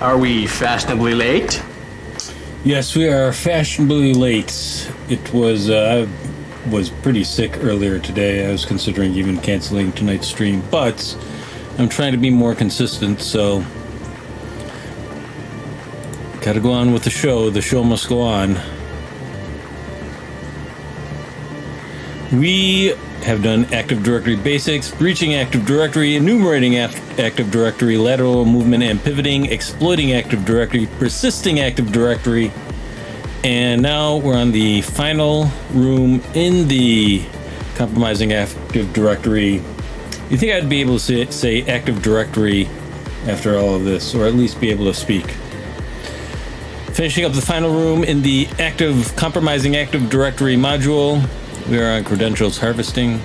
Are we fashionably late? Yes, we are fashionably late. I was pretty sick earlier today. I was considering even canceling tonight's stream, but I'm trying to be more consistent, so gotta go on with the show. The show must go on. We have done Active Directory basics, breaching Active Directory, enumerating Active Directory, lateral movement and pivoting, exploiting Active Directory, persisting Active Directory, and now we're on the final room in the compromising Active Directory. You think I'd be able to say Active Directory after all of this, or at least be able to speak? Finishing up the final room in the compromising Active Directory module. We are on credentials harvesting.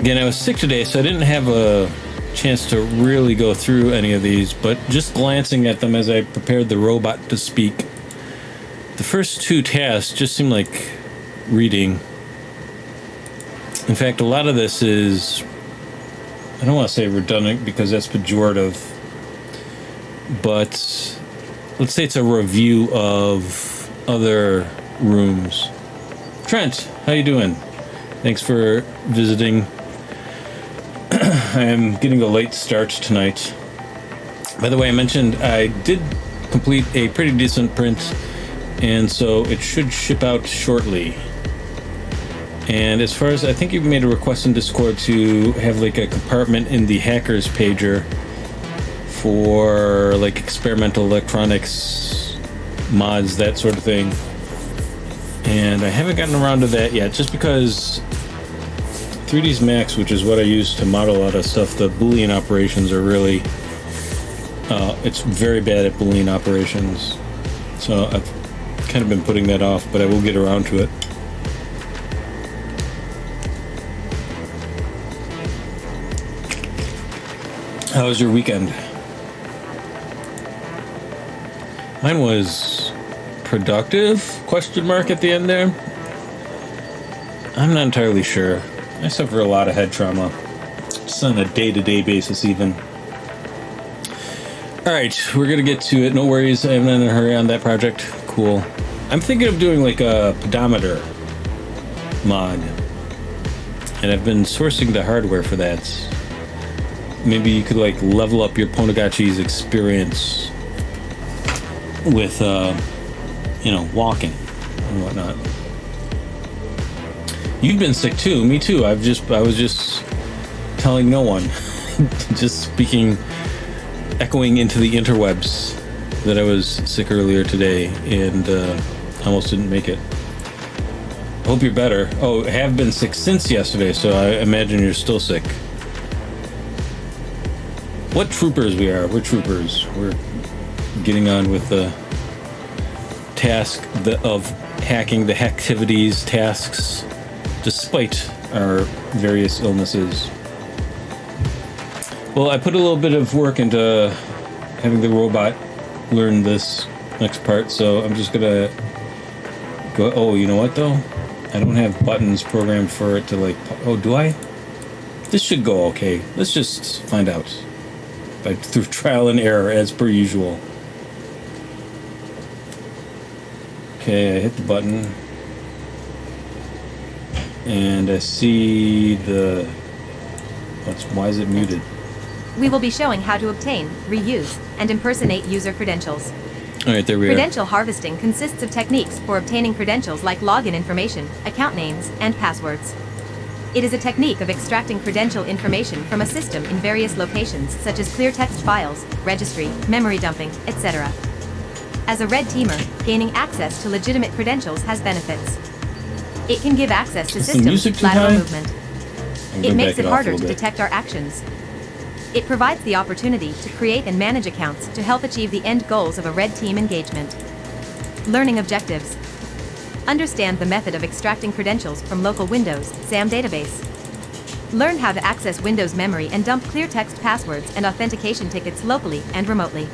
Again, I was sick today, so I didn't have a chance to really go through any of these, but just glancing at them as I prepared the robot to speak, the first two tasks just seem like reading. In fact, a lot of this is, I don't want to say redundant because that's pejorative, but let's say it's a review of other rooms. Trent, how you doing? Thanks for visiting. I am getting a late start tonight. By the way, I mentioned I did complete a pretty decent print, and so it should ship out shortly. And as far as, I think you've made a request in Discord to have like a compartment in the hackers pager for like experimental electronics mods, that sort of thing, and I haven't gotten around to that yet, just because 3ds Max, which is what I use to model out of stuff, the Boolean operations are really it's very bad at Boolean operations, so I've kind of been putting that off, but I will get around to it. How was your weekend? Mine was productive, question mark at the end there. I'm not entirely sure. I suffer a lot of head trauma, just on a day-to-day basis even. Alright, we're gonna get to it. No worries, I'm not in a hurry on that project. Cool. I'm thinking of doing like a pedometer mod, and I've been sourcing the hardware for that. Maybe you could like level up your Ponagachi's experience with walking and whatnot. You've been sick too. Me too. I was just telling no one, just speaking, echoing into the interwebs that I was sick earlier today, and almost didn't make it. I hope you're better. Oh, I have been sick since yesterday, so I imagine you're still sick. What troopers we are. We're troopers. We're getting on with the task of hacking, the hacktivities tasks, despite our various illnesses. Well, I put a little bit of work into having the robot learn this next part, so I'm just gonna go. Oh, you know what though? I don't have buttons programmed for it to like. Oh, do I? This should go okay. Let's just find out. Through trial and error, as per usual. Okay, I hit the button, and I see the. Why is it muted? We will be showing how to obtain, reuse, and impersonate user credentials. All right, there we are. Credential harvesting consists of techniques for obtaining credentials like login information, account names, and passwords. It is a technique of extracting credential information from a system in various locations, such as clear text files, registry, memory dumping, etc. As a red teamer, gaining access to legitimate credentials has benefits. It can give access to systems' lateral movement. It makes it harder to detect our actions. It provides the opportunity to create and manage accounts to help achieve the end goals of a red team engagement. Learning objectives. Understand the method of extracting credentials from local Windows SAM database. Learn how to access Windows memory and dump clear text passwords and authentication tickets locally and remotely.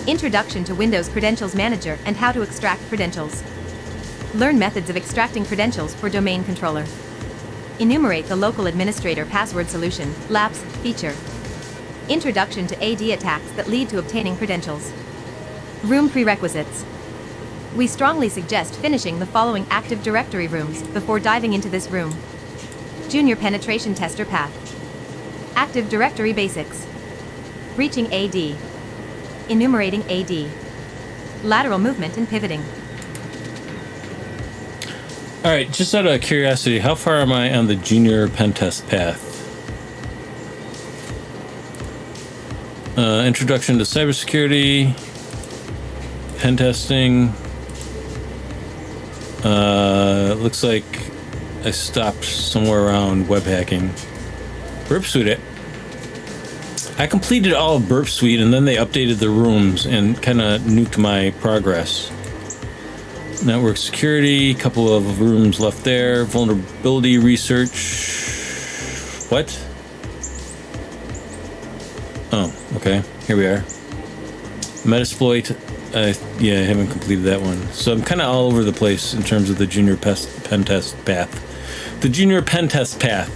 Introduction to Windows Credentials Manager and how to extract credentials. Learn methods of extracting credentials for domain controller. Enumerate the local administrator password solution, lapse, feature. Introduction to AD attacks that lead to obtaining credentials. Room prerequisites. We strongly suggest finishing the following Active Directory rooms before diving into this room. Junior Penetration Tester Path. Active Directory Basics. Reaching AD. Enumerating AD. Lateral movement and pivoting. Alright, just out of curiosity, how far am I on the Junior Pen Test path? Introduction to cybersecurity, pen testing. Looks like I stopped somewhere around web hacking. Burp Suite. I completed all of Burp Suite and then they updated the rooms and kind of nuked my progress. Network security, couple of rooms left there. Vulnerability research. What? Oh, okay. Here we are. Metasploit. Yeah, I haven't completed that one. So I'm kind of all over the place in terms of the Junior Pen Test path. The Junior Pen Test path.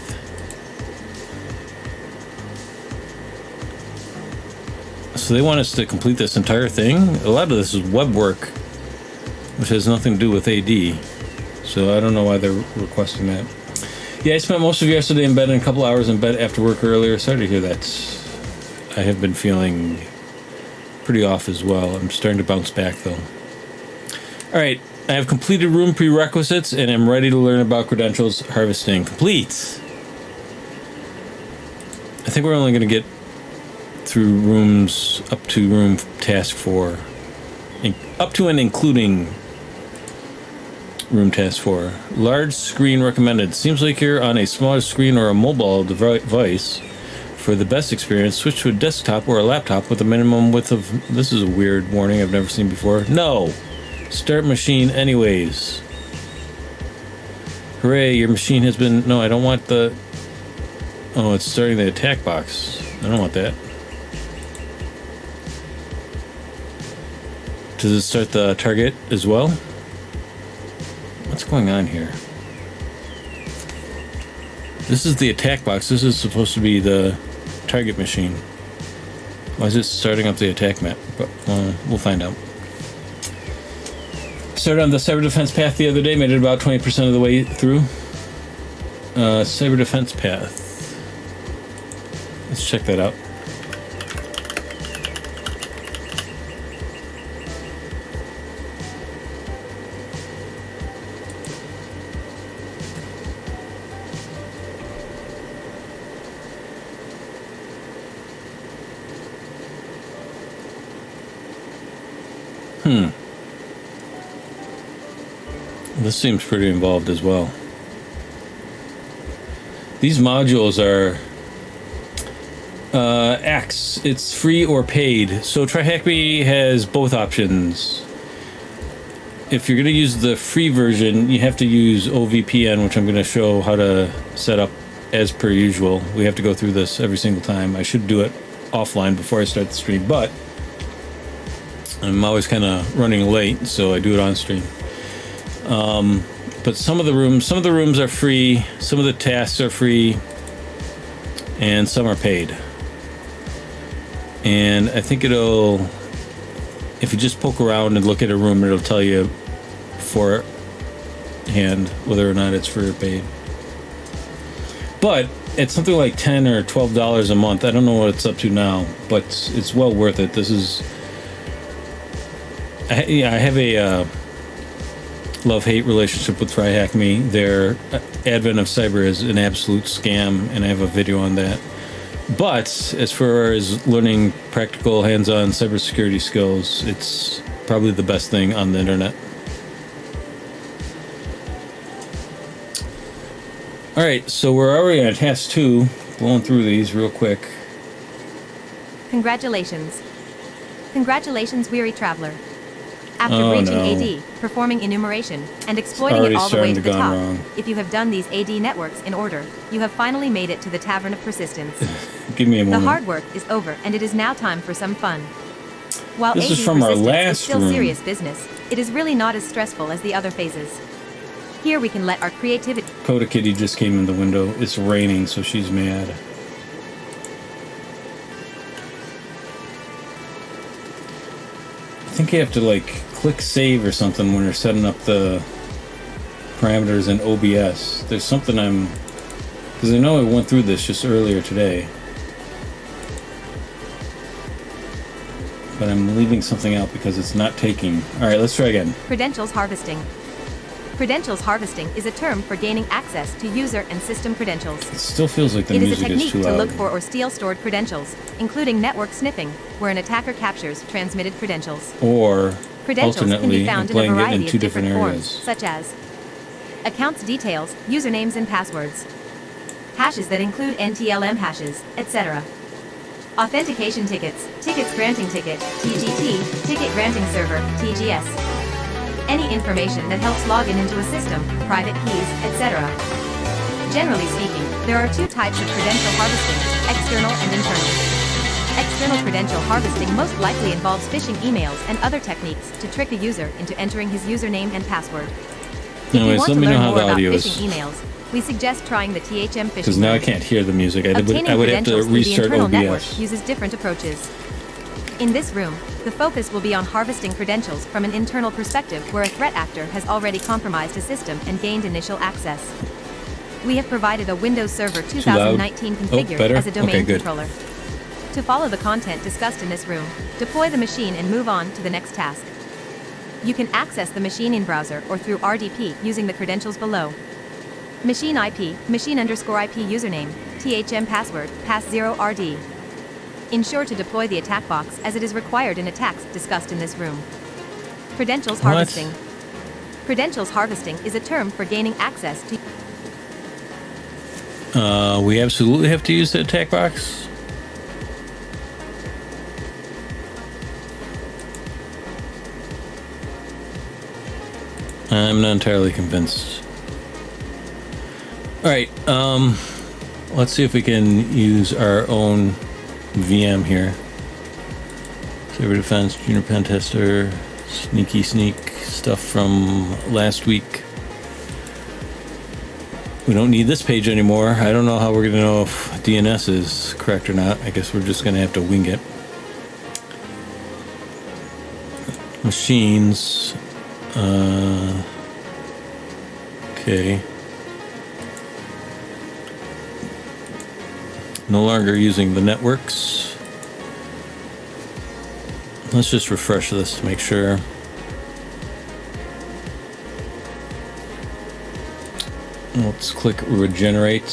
So they want us to complete this entire thing? A lot of this is web work, which has nothing to do with AD. So I don't know why they're requesting that. Yeah, I spent most of yesterday in bed and a couple hours in bed after work earlier. Sorry to hear that. I have been feeling pretty off as well. I'm starting to bounce back though. Alright, I have completed room prerequisites and I'm ready to learn about credentials harvesting. Complete! I think we're only going to get through rooms up to room task 4. Up to and including room task 4. Large screen recommended. Seems like you're on a smaller screen or a mobile device. For the best experience, switch to a desktop or a laptop with a minimum width of... This is a weird warning I've never seen before. No! Start machine anyways. Hooray, your machine has been... No, I don't want the... Oh, it's starting the attack box. I don't want that. Does it start the target as well? What's going on here? This is the attack box. This is supposed to be the target machine. Why is it starting up the attack map? But we'll find out. Started on the cyber defense path the other day. Made it about 20% of the way through. Cyber defense path. Let's check that out. This seems pretty involved as well. These modules are X. It's free or paid. So TryHackMe has both options. If you're going to use the free version, you have to use OVPN, which I'm going to show how to set up as per usual. We have to go through this every single time. I should do it offline before I start the stream, but I'm always kind of running late, so I do it on stream. But some of the rooms are free, some of the tasks are free, and some are paid. And I think it'll, if you just poke around and look at a room, it'll tell you beforehand whether or not it's free or paid. But it's something like $10 or $12 a month. I don't know what it's up to now, but it's well worth it. This is... I have a love-hate relationship with TryHackMe. Their advent of cyber is an absolute scam, and I have a video on that. But as far as learning practical, hands-on cybersecurity skills, it's probably the best thing on the internet. All right, so we're already on task 2. Blowing through these real quick. Congratulations. Congratulations, weary traveler. After reaching AD, performing enumeration, and exploiting it all the way to the top, if you have done these AD networks in order, you have finally made it to the Tavern of Persistence. Give me a moment. The hard work is over, and it is now time for some fun. While this AD is from our Persistence last is still room. serious business, it is really not as stressful as the other phases. Here we can let our creativity... Coda Kitty just came in the window. It's raining, so she's mad. think you have to like click save or something when you're setting up the parameters in OBS. There's something because I know I went through this just earlier today, but I'm leaving something out because it's not taking. All right, let's try again. Credentials harvesting. Credentials harvesting is a term for gaining access to user and system credentials. It still feels like the It is a music is technique too to loud. look for or steal stored credentials, including network sniffing, where an attacker captures transmitted credentials. Or Credentials can alternately be found in a playing it variety in of two different different areas. forms, such as accounts details, usernames and passwords, hashes that include NTLM hashes, etc. Authentication tickets, tickets granting ticket, TGT, ticket granting server, TGS. Any information that helps log in into a system, private keys, etc. Generally speaking, there are two types of credential harvesting, external and internal. External credential harvesting most likely involves phishing emails and other techniques to trick a user into entering his username and password. If you Anyways, want let to me know learn how more the about audio phishing is. emails, we suggest trying the THM phishing. Because now I mode. can't hear the music. I Obtaining would have to credentials through the restart internal network OBS. uses different approaches. In this room, the focus will be on harvesting credentials from an internal perspective where a threat actor has already compromised a system and gained initial access. We have provided a Windows Server 2019 configure better? as a domain Okay, good. controller. To follow the content discussed in this room, deploy the machine and move on to the next task. You can access the machine in browser or through RDP using the credentials below. Machine IP, machine_IP username, THM password, pass0rd. Ensure to deploy the attack box as it is required in attacks discussed in this room. Credentials What? harvesting. Credentials harvesting is a term for gaining access to. We absolutely have to use the attack box. I'm not entirely convinced. All right, let's see if we can use our own VM here. Cyber Defense, Junior Pen Tester, Sneaky Sneak stuff from last week. We don't need this page anymore. I don't know how we're going to know if DNS is correct or not. I guess we're just going to have to wing it. Machines. Okay. No longer using the networks. Let's just refresh this to make sure. Let's click regenerate.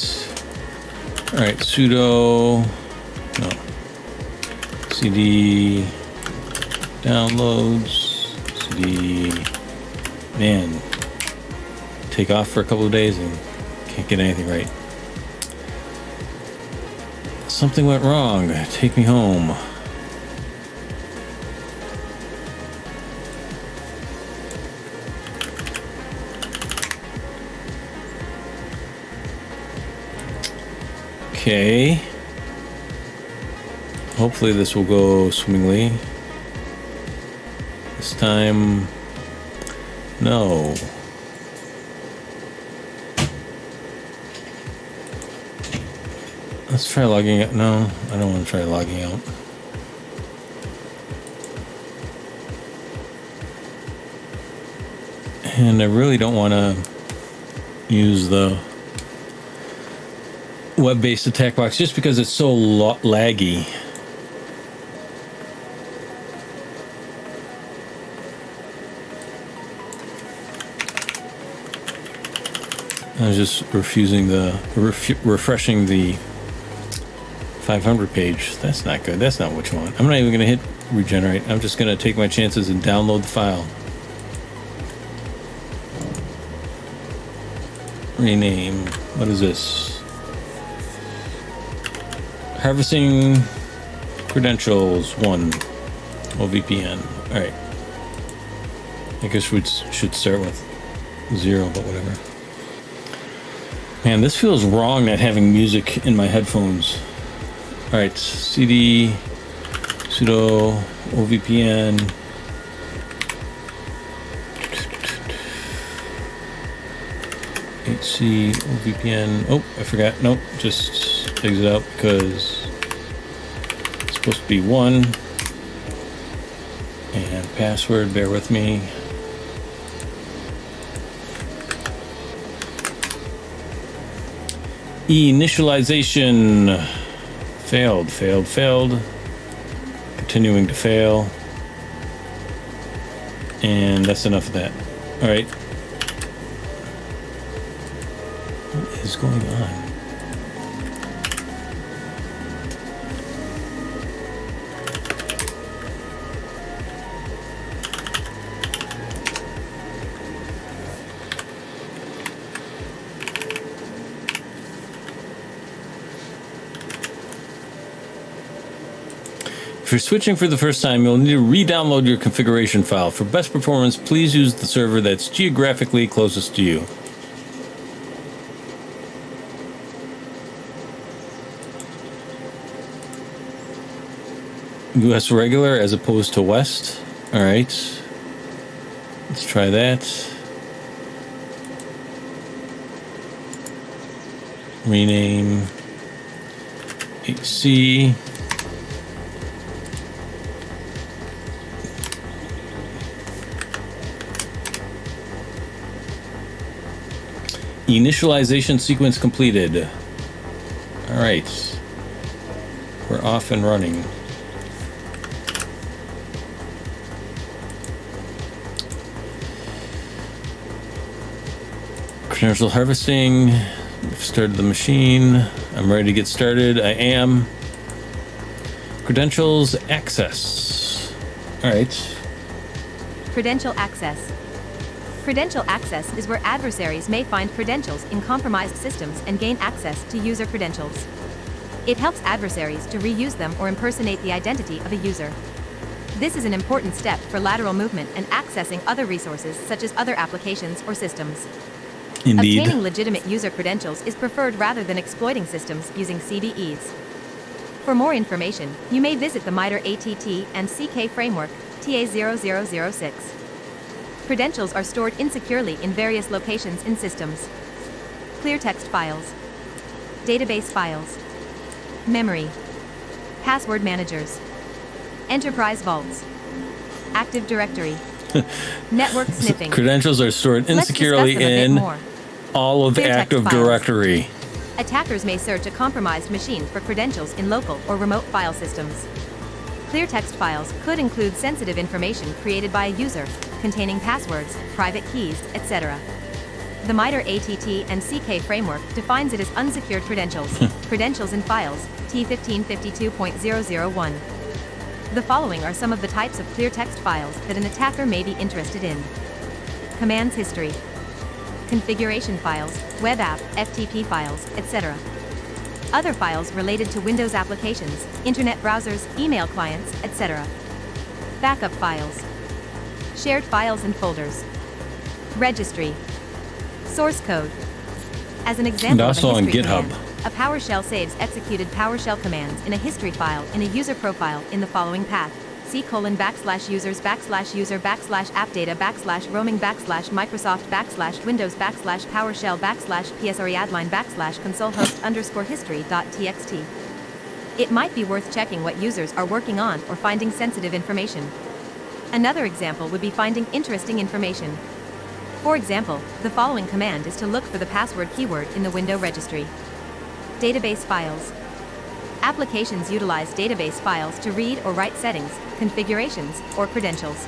All right, sudo cd downloads, cd, man, take off for a couple of days and can't get anything right. Something went wrong. Take me home. Okay. Hopefully this will go swimmingly. This time, no. Let's try logging out. No, I don't want to try logging out. And I really don't want to use the web-based attack box just because it's so laggy. I was just refreshing the 500 page. That's not good. That's not what you want. I'm not even going to hit regenerate. I'm just going to take my chances and download the file. Rename. What is this? Harvesting credentials 1. OVPN. Alright. I guess we should start with 0, but whatever. Man, this feels wrong not having music in my headphones. Alright, cd sudo OVPN. HC OVPN. Oh, I forgot. Nope, just exit out because it's supposed to be 1. And password, bear with me. Initialization. Failed, failed, failed. Continuing to fail. And that's enough of that. All right. What is going on? If you're switching for the first time, you'll need to re-download your configuration file. For best performance, please use the server that's geographically closest to you. US regular as opposed to West. All right. Let's try that. Rename HC. Initialization sequence completed. All right. We're off and running. Credential harvesting. We've started the machine. I'm ready to get started. I am. Credentials access. All right. Credential access. Credential access is where adversaries may find credentials in compromised systems and gain access to user credentials. It helps adversaries to reuse them or impersonate the identity of a user. This is an important step for lateral movement and accessing other resources such as other applications or systems. Indeed. Obtaining legitimate user credentials is preferred rather than exploiting systems using CVEs. For more information, you may visit the MITRE ATT and CK framework, TA0006. Credentials are stored insecurely in various locations in systems. Clear text files, database files, memory, password managers, enterprise vaults, Active Directory, network sniffing. Credentials are stored insecurely in all of Active Directory. Attackers may search a compromised machine for credentials in local or remote file systems. Clear text files could include sensitive information created by a user, containing passwords, private keys, etc. The MITRE ATT and CK framework defines it as unsecured credentials, credentials in files, T1552.001. The following are some of the types of clear text files that an attacker may be interested in. Commands history, configuration files, web app, FTP files, etc. Other files related to Windows applications, internet browsers, email clients, etc. Backup files, shared files and folders, registry, source code. As an example And also of a on history GitHub. command, a PowerShell saves executed PowerShell commands in a history file in a user profile in the following path: c:\users/user/appdata/roaming /Microsoft /Windows /PowerShell /PSREadline /consolehost_history.txt. It might be worth checking what users are working on or finding sensitive information. Another example would be finding interesting information. For example, the following command is to look for the password keyword in the window registry. Database files. Applications utilize database files to read or write settings, configurations, or credentials.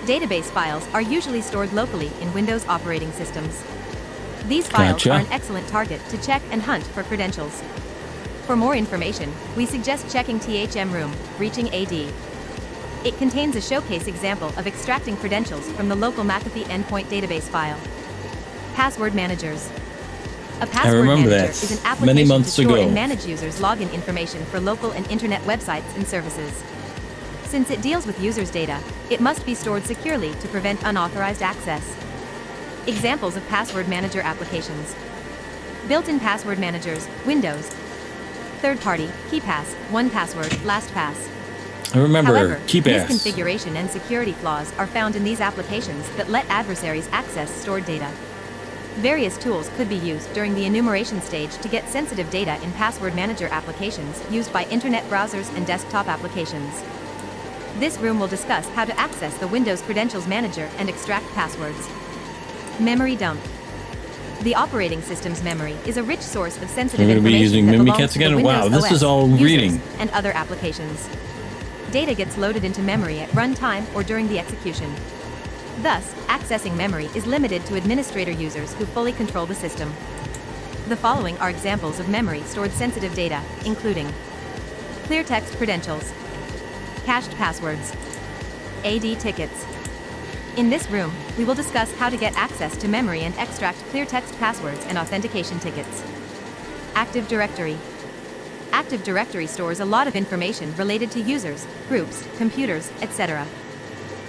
Database files are usually stored locally in Windows operating systems. These files Gotcha. are an excellent target to check and hunt for credentials. For more information, we suggest checking THM Room, Reaching AD. It contains a showcase example of extracting credentials from the local McAfee endpoint database file. Password managers. A password remember manager that is an many application months to store ago. and manage users' login information for local and internet websites and services. Since it deals with users' data, it must be stored securely to prevent unauthorized access. Examples of password manager applications. Built-in password managers, Windows. Third-party, KeePass, 1Password, LastPass. I remember However, KeePass. misconfiguration and security flaws are found in these applications that let adversaries access stored data. Various tools could be used during the enumeration stage to get sensitive data in password manager applications used by internet browsers and desktop applications. This room will discuss how to access the Windows Credentials Manager and extract passwords. Memory dump. The operating system's memory is a rich source of sensitive We're going to be information using that belongs Mimikatz to the again? Windows Wow, this OS, is all users, reading. and other applications. Data gets loaded into memory at runtime or during the execution. Thus, accessing memory is limited to administrator users who fully control the system. The following are examples of memory stored sensitive data, including clear text credentials, cached passwords, AD tickets. In this room, we will discuss how to get access to memory and extract clear text passwords and authentication tickets. Active Directory. Active Directory stores a lot of information related to users, groups, computers, etc.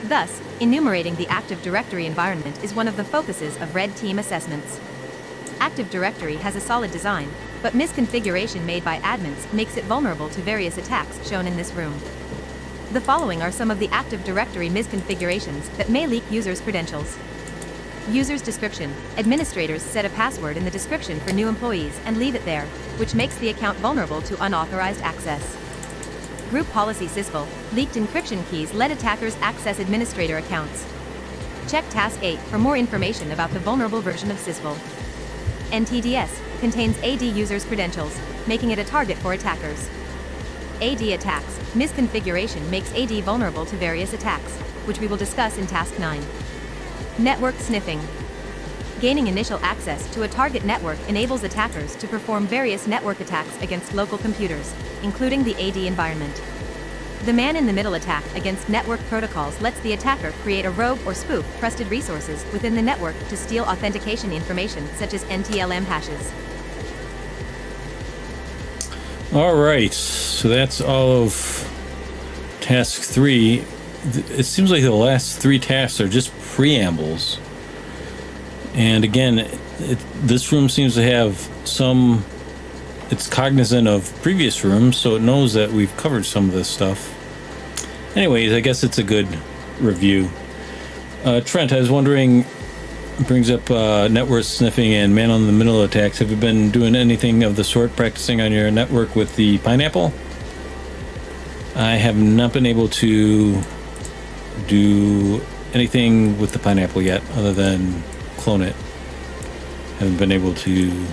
Thus, enumerating the Active Directory environment is one of the focuses of Red Team assessments. Active Directory has a solid design, but misconfiguration made by admins makes it vulnerable to various attacks shown in this room. The following are some of the Active Directory misconfigurations that may leak users' credentials. User's description. Administrators set a password in the description for new employees and leave it there, which makes the account vulnerable to unauthorized access. Group policy sysvil. Leaked encryption keys let attackers access administrator accounts. Check Task 8 for more information about the vulnerable version of sysvil. NTDS contains AD users' credentials, making it a target for attackers. AD attacks. Misconfiguration makes AD vulnerable to various attacks, which we will discuss in Task 9. Network sniffing. Gaining initial access to a target network enables attackers to perform various network attacks against local computers, including the AD environment. The man-in-the-middle attack against network protocols lets the attacker create a rogue or spoof trusted resources within the network to steal authentication information such as NTLM hashes. All right, so that's all of task 3. It seems like the last 3 tasks are just preambles. And again, this room seems to have some... It's cognizant of previous rooms, so it knows that we've covered some of this stuff. Anyways, I guess it's a good review. Trent, I was wondering... Brings up network sniffing and man-on-the-middle attacks. Have you been doing anything of the sort, practicing on your network with the pineapple? I have not been able to do anything with the pineapple yet, other than clone it. Haven't been able to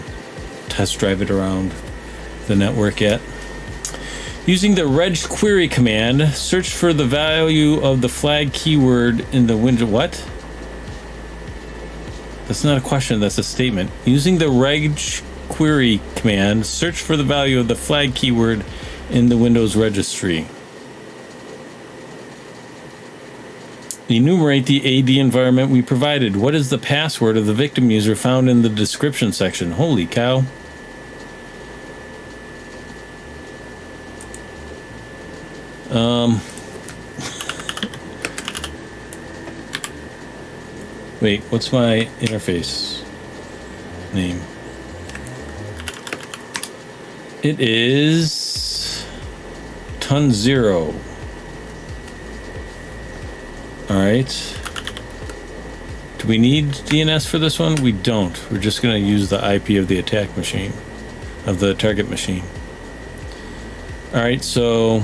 test drive it around the network yet. Using the reg query command, search for the value of the flag keyword in the window. What? That's not a question, that's a statement. Using the reg query command, search for the value of the flag keyword in the Windows registry. Enumerate the AD environment we provided. What is the password of the victim user found in the description section? Holy cow. Wait, what's my interface name? It is ton 0. All right. Do we need DNS for this one? We don't. We're just going to use the IP of the attack machine, of the target machine. All right, so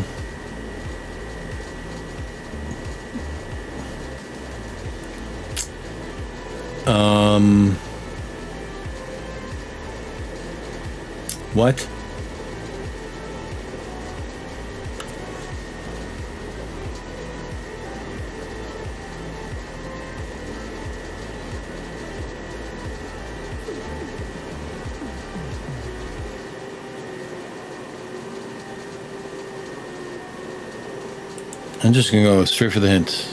what? I'm just gonna go straight for the hint.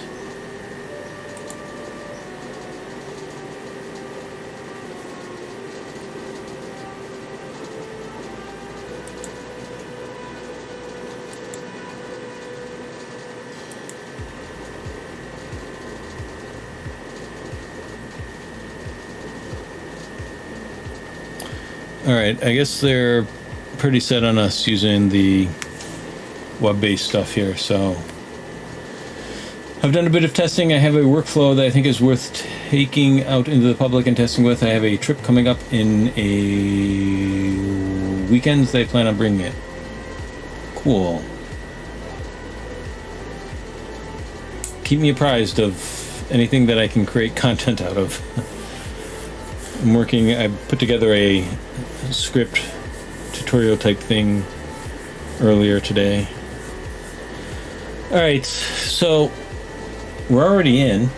All right, I guess they're pretty set on us using the web-based stuff here, so I've done a bit of testing. I have a workflow that I think is worth taking out into the public and testing with. I have a trip coming up in a weekends that I plan on bringing it. Cool. keep me apprised of anything that I can create content out of. I put together a script tutorial type thing earlier today. Alright, so we're already in.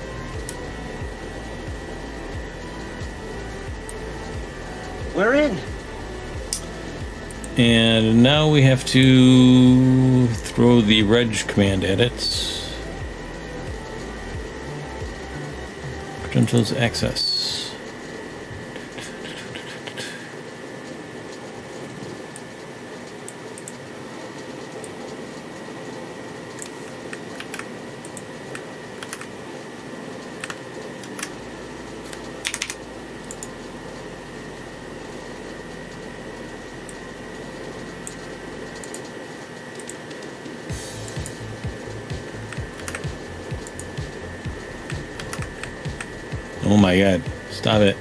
We're in. And now we have to throw the reg command at it. Credentials access. Oh my god, stop it.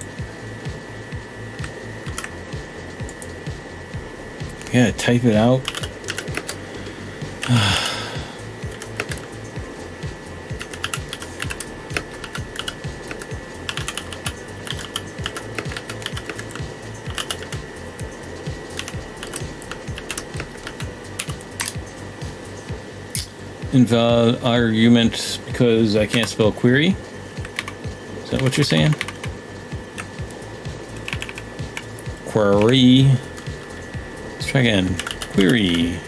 Yeah, type it out. Invalid argument because I can't spell query. Is that what you're saying? Query. Let's try again. Query.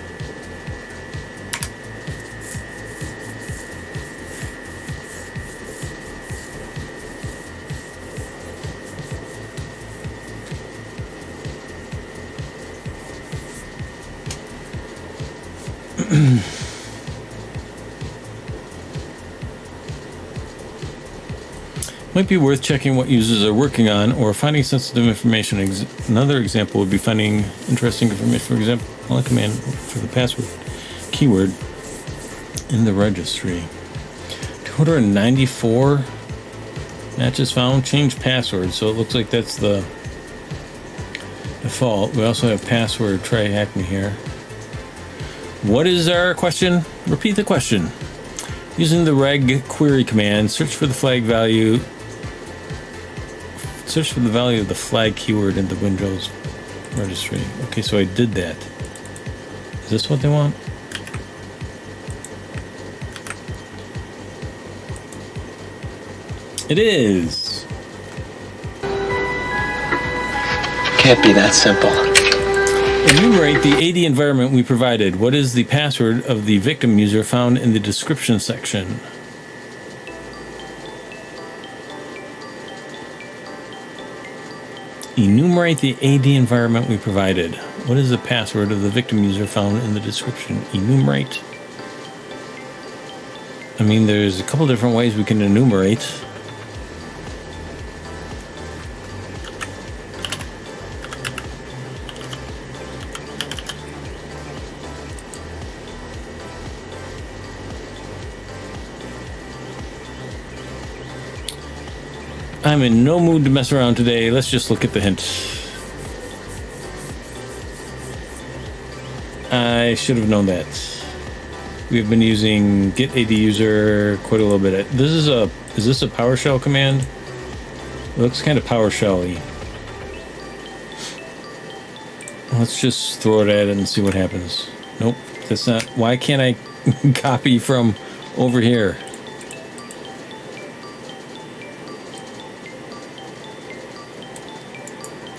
Might be worth checking what users are working on or finding sensitive information. Another example would be finding interesting information. For example, a command for the password keyword in the registry. 294 matches found. Change password. So it looks like that's the default. We also have password. Try hack me here. What is our question? Repeat the question. Using the reg query command, search for the flag value. Search for the value of the flag keyword in the Windows registry. Okay, so I did that. Is this what they want? It is. Can't be that simple. Enumerate the AD environment we provided. What is the password of the victim user found in the description section? Enumerate the AD environment we provided. What is the password of the victim user found in the description? Enumerate. I mean, there's a couple different ways we can enumerate. I'm in no mood to mess around today. Let's just look at the hint. I should have known that. We've been using get AD user quite a little bit. Is this a PowerShell command? It looks kind of PowerShell-y. Let's just throw it at it and see what happens. Nope, that's not. Why can't I copy from over here?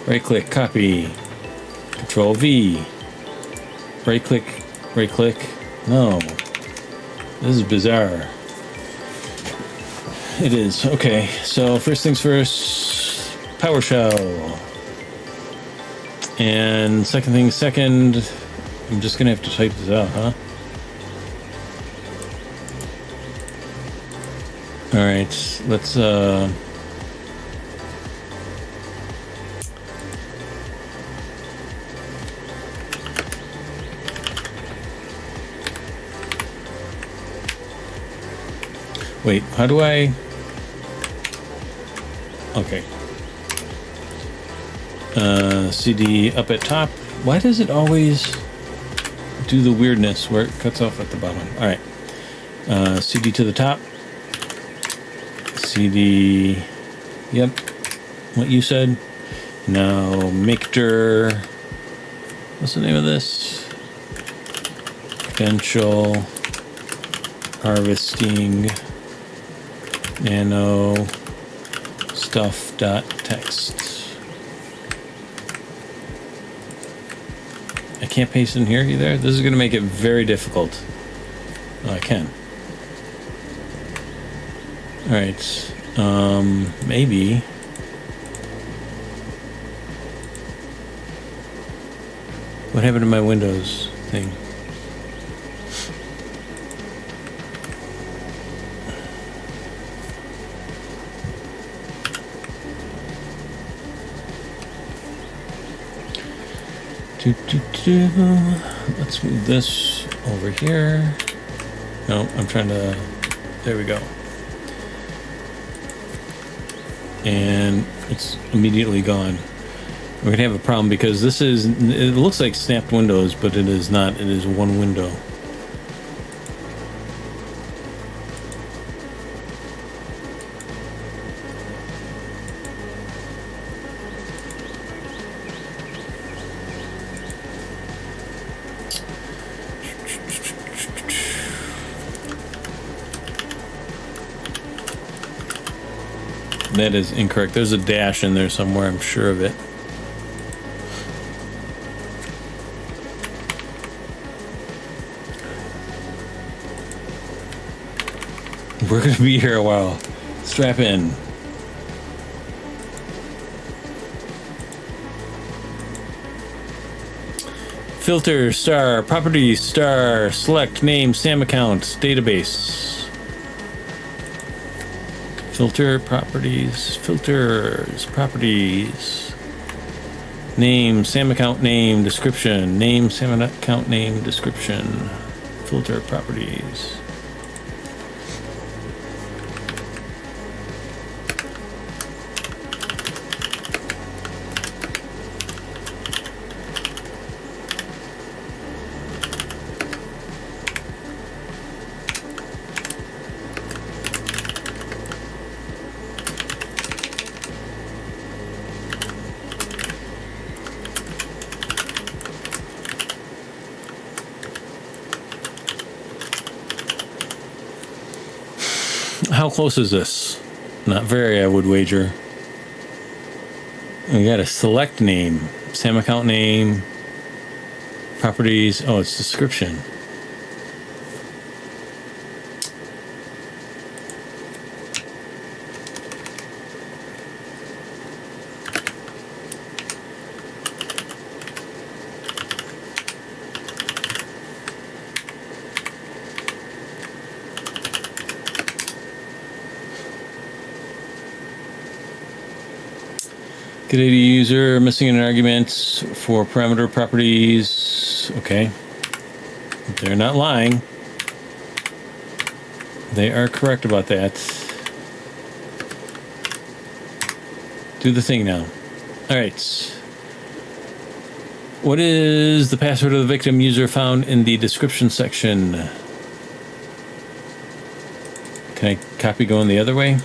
Right click, copy. Control V. Right click, right click. No. This is bizarre. It is. Okay, so first things first, PowerShell. And second thing second, I'm just gonna have to type this out, huh? Alright, let's wait, how do I... Okay. CD up at top. Why does it always do the weirdness where it cuts off at the bottom? Alright. CD to the top. CD. Yep. What you said. Now, Mictor. What's the name of this? Credential harvesting nano stuff.text. I can't paste in here either. This is going to make it very difficult. Oh, I can. All right. Maybe. What happened to my Windows thing? Let's move this over here. No, I'm trying to. There we go. And it's immediately gone. We're gonna have a problem because this is. It looks like snapped windows, but it is not. It is one window. That is incorrect. There's a dash in there somewhere, I'm sure of it. We're going to be here a while. Strap in. Filter, star, properties, star, select, name, SAM account, database. Filter, properties, filters, properties. Name, SAM account name, description. Name, SAM account name, description. Filter, properties. How close is this? Not very, I would wager. We got a select name, SAM account name, properties. Oh, it's description. Get AD user missing an argument for parameter properties. Okay. They're not lying. They are correct about that. Do the thing now. All right. What is the password of the victim user found in the description section? Can I copy going the other way?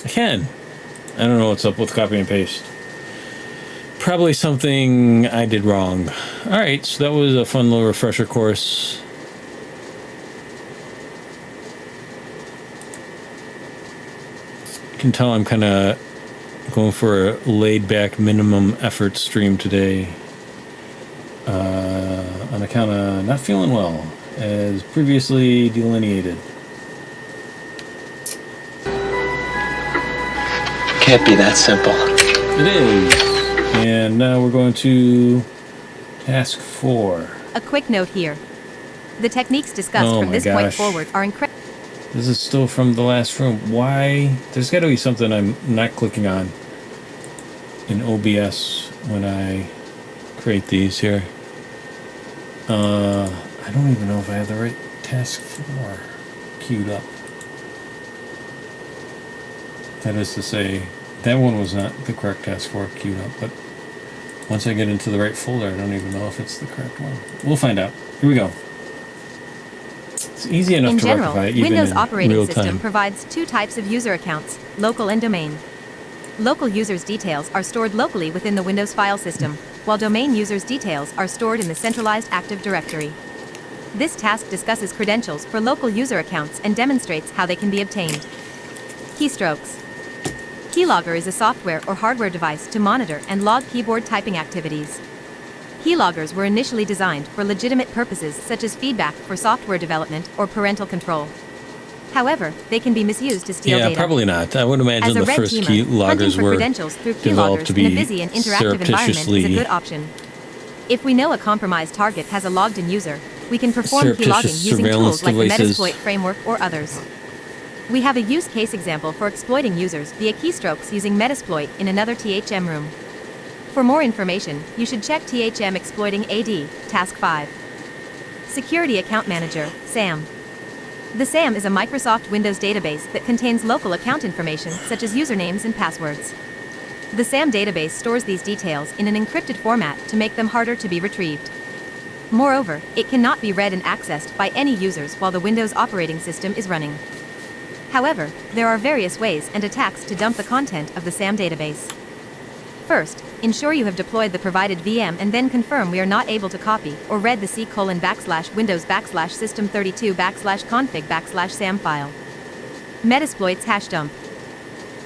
I can. I don't know what's up with copy and paste. Probably something I did wrong. All right, so that was a fun little refresher course. You can tell I'm kind of going for a laid-back minimum effort stream today. On account of not feeling well, as previously delineated. Can't be that simple. It is. And now we're going to task 4. A quick note here. The techniques discussed from this point forward are incredible. This is still from the last room. Why? There's got to be something I'm not clicking on in OBS when I create these here. I don't even know if I have the right task 4 queued up. That is to say, that one was not the correct task 4 queued up, but once I get into the right folder, I don't even know if it's the correct one. We'll find out. Here we go. It's easy enough In to general, rectify even Windows in operating real system time. provides two types of user accounts, local and domain. Local users' details are stored locally within the Windows file system, while domain users' details are stored in the centralized Active Directory. This task discusses credentials for local user accounts and demonstrates how they can be obtained. Keystrokes. Keylogger is a software or hardware device to monitor and log keyboard typing activities. Keyloggers were initially designed for legitimate purposes such as feedback for software development or parental control. However, they can be misused to steal Yeah, data. probably not. I would imagine As a the red first teamer, key hunting loggers for were credentials through developed to keyloggers in a be busy and interactive environment is a good option. If we know a compromised target has a logged-in user, we can perform Surreptitious keylogging using surveillance tools like the devices. Metasploit framework or others. We have a use case example for exploiting users via keystrokes using Metasploit in another THM room. For more information, you should check THM Exploiting AD, Task 5. Security Account Manager, SAM. The SAM is a Microsoft Windows database that contains local account information such as usernames and passwords. The SAM database stores these details in an encrypted format to make them harder to be retrieved. Moreover, it cannot be read and accessed by any users while the Windows operating system is running. However, there are various ways and attacks to dump the content of the SAM database. First, ensure you have deployed the provided VM and then confirm we are not able to copy or read the c:/windows/system32/config/sam file. Metasploit's hash dump.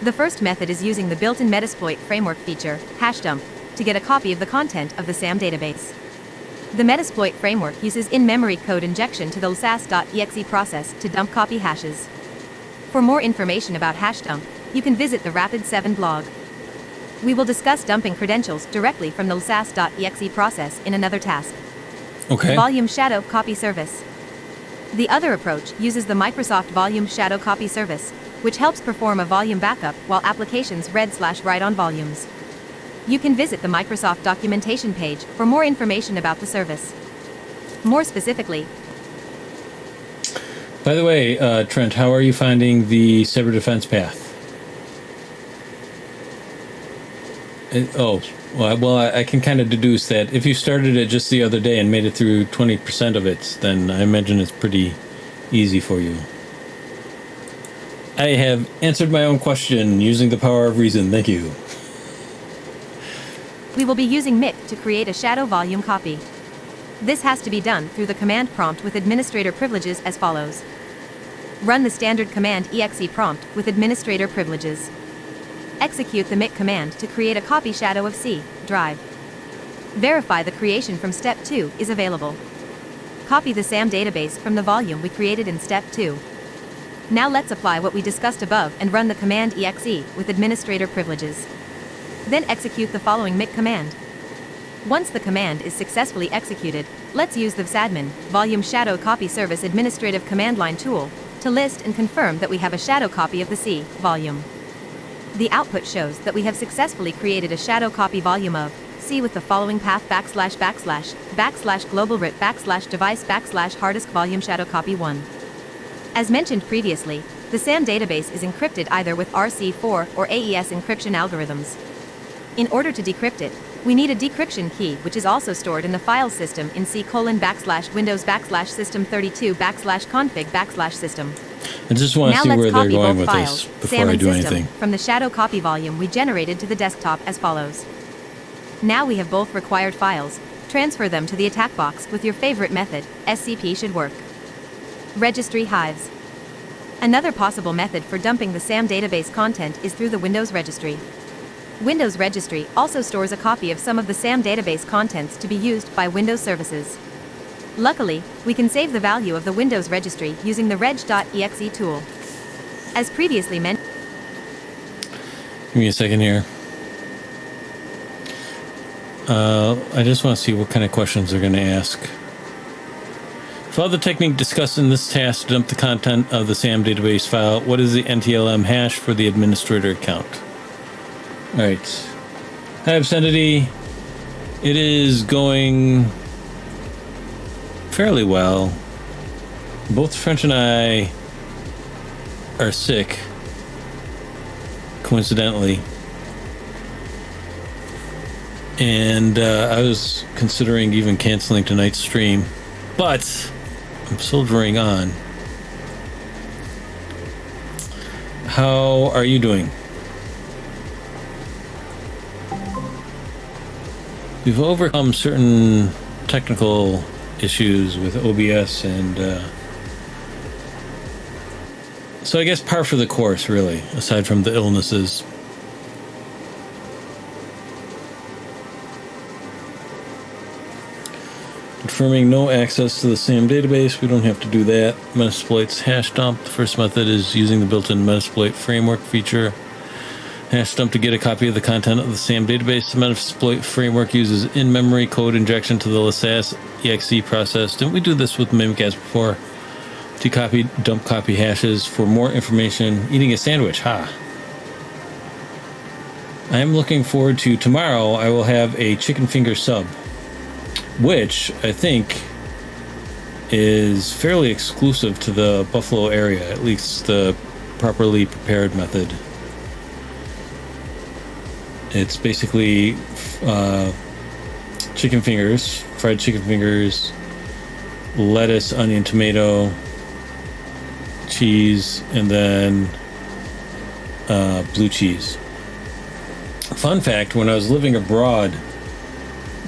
The first method is using the built-in Metasploit framework feature, hash dump, to get a copy of the content of the SAM database. The Metasploit framework uses in-memory code injection to the lsas.exe process to dump copy hashes. For more information about hash dump, you can visit the Rapid7 blog. We will discuss dumping credentials directly from the lsas.exe process in another task. Okay. Volume Shadow Copy Service. The other approach uses the Microsoft Volume Shadow Copy Service, which helps perform a volume backup while applications read/write on volumes. You can visit the Microsoft documentation page for more information about the service. More specifically, By the way, Trent, how are you finding the cyber defense path? I can kind of deduce that if you started it just the other day and made it through 20% of it, then I imagine it's pretty easy for you. I have answered my own question using the power of reason. Thank you. we will be using MIC to create a shadow volume copy. This has to be done through the command prompt with administrator privileges as follows. Run the standard command exe prompt with administrator privileges. Execute the MIC command to create a copy shadow of C drive. Verify the creation from step 2 is available. Copy the SAM database from the volume we created in step 2. Now let's apply what we discussed above and run the command exe with administrator privileges. Then execute the following MIC command. Once the command is successfully executed, let's use the vsadmin, Volume Shadow Copy Service Administrative Command Line tool, to list and confirm that we have a shadow copy of the C volume. The output shows that we have successfully created a shadow copy volume of C with the following path ////globalroot/device/harddisk volume shadow copy 1. As mentioned previously, the SAM database is encrypted either with RC4 or AES encryption algorithms. In order to decrypt it, we need a decryption key which is also stored in the file system in c:/windows/system32/config/system. I just want to Now see let's where they're copy going both with files, this before SAM I and do system, anything. from the shadow copy volume we generated to the desktop as follows. Now we have both required files. Transfer them to the attack box with your favorite method. SCP should work. Registry hives. Another possible method for dumping the SAM database content is through the Windows registry. Windows registry also stores a copy of some of the SAM database contents to be used by Windows services. Luckily, we can save the value of the Windows registry using the reg.exe tool. As previously mentioned, Give me a second here. I just want to see what kind of questions they're going to ask. Follow the technique discussed in this task to dump the content of the SAM database file. What is the NTLM hash for the administrator account? All right. Hi, Obscenity. It is going fairly well. Both French and I are sick, coincidentally. And I was considering even canceling tonight's stream, but I'm soldiering on. How are you doing? We've overcome certain technical issues with OBS, and so I guess par for the course, really, aside from the illnesses. Confirming no access to the SAM database. We don't have to do that. Metasploit's hash dump. The first method is using the built-in Metasploit framework feature. Hash dump to get a copy of the content of the SAM database. The Metasploit framework uses in-memory code injection to the LaSAS exe process. Didn't we do this with Mimikatz before? To copy, dump copy hashes for more information. Eating a sandwich, ha. I am looking forward to tomorrow. I will have a chicken finger sub, which I think is fairly exclusive to the Buffalo area, at least the properly prepared method. It's basically chicken fingers, fried chicken fingers, lettuce, onion, tomato, cheese, and then blue cheese. Fun fact, when I was living abroad,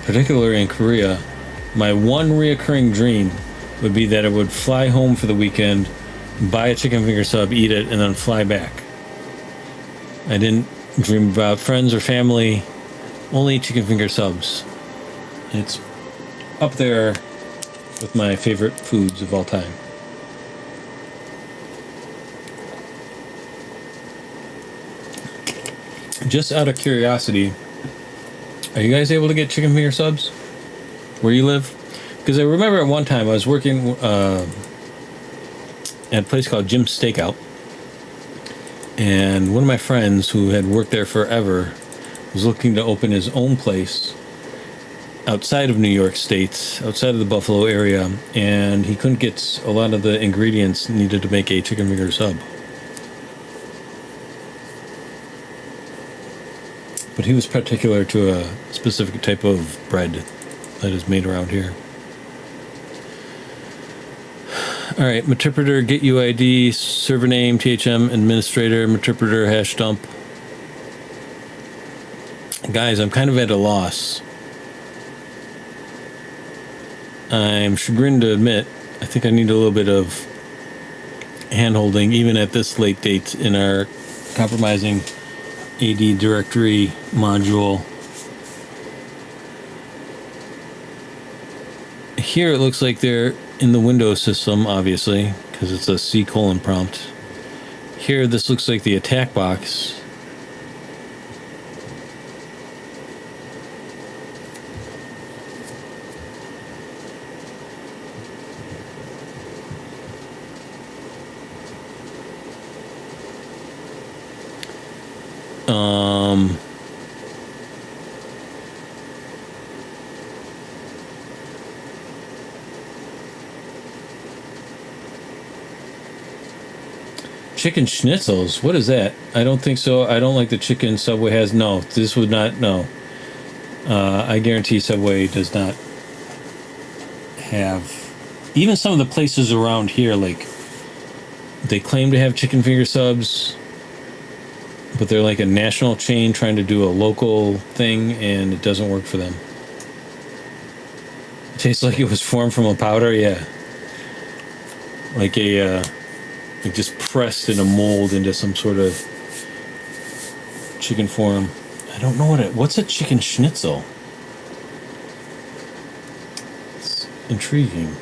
particularly in Korea, my one reoccurring dream would be that I would fly home for the weekend, buy a chicken finger sub, eat it, and then fly back. I didn't dream about friends or family, only chicken finger subs. It's up there with my favorite foods of all time. Just out of curiosity, are you guys able to get chicken finger subs where you live? Because I remember at one time I was working at a place called Jim's Steakout, and one of my friends who had worked there forever was looking to open his own place outside of New York State, outside of the Buffalo area, and he couldn't get a lot of the ingredients needed to make a chicken finger sub. But he was particular to a specific type of bread that is made around here. All right, Meterpreter, get UID, server name, THM, administrator, Meterpreter, hash dump. Guys, I'm kind of at a loss. I'm chagrined to admit, I think I need a little bit of hand-holding, even at this late date in our compromising AD directory module. Here it looks like they're in the Windows system, obviously, because it's a C: prompt. Here this looks like the attack box. Chicken schnitzels? What is that? I don't think so. I don't like the chicken Subway has. No, this would not. No. I guarantee Subway does not have. Even some of the places around here, like, they claim to have chicken finger subs, but they're like a national chain trying to do a local thing, and it doesn't work for them. It tastes like it was formed from a powder, yeah. Like a, like just pressed in a mold into some sort of chicken form. I don't know what's a chicken schnitzel? It's intriguing.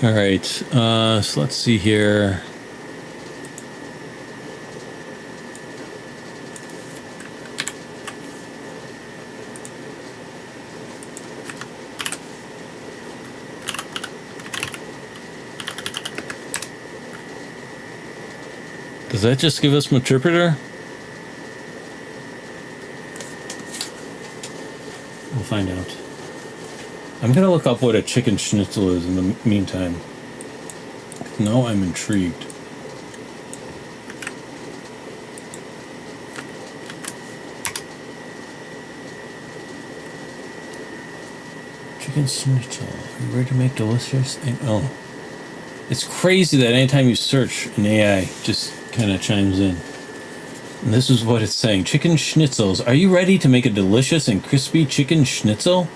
All right, so let's see here. Does that just give us interpreter? We'll find out. I'm gonna look up what a chicken schnitzel is in the meantime. Now I'm intrigued. Chicken schnitzel. Are you ready to make delicious? Oh. It's crazy that anytime you search, an AI just kind of chimes in. And this is what it's saying. Chicken schnitzels. Are you ready to make a delicious and crispy chicken schnitzel?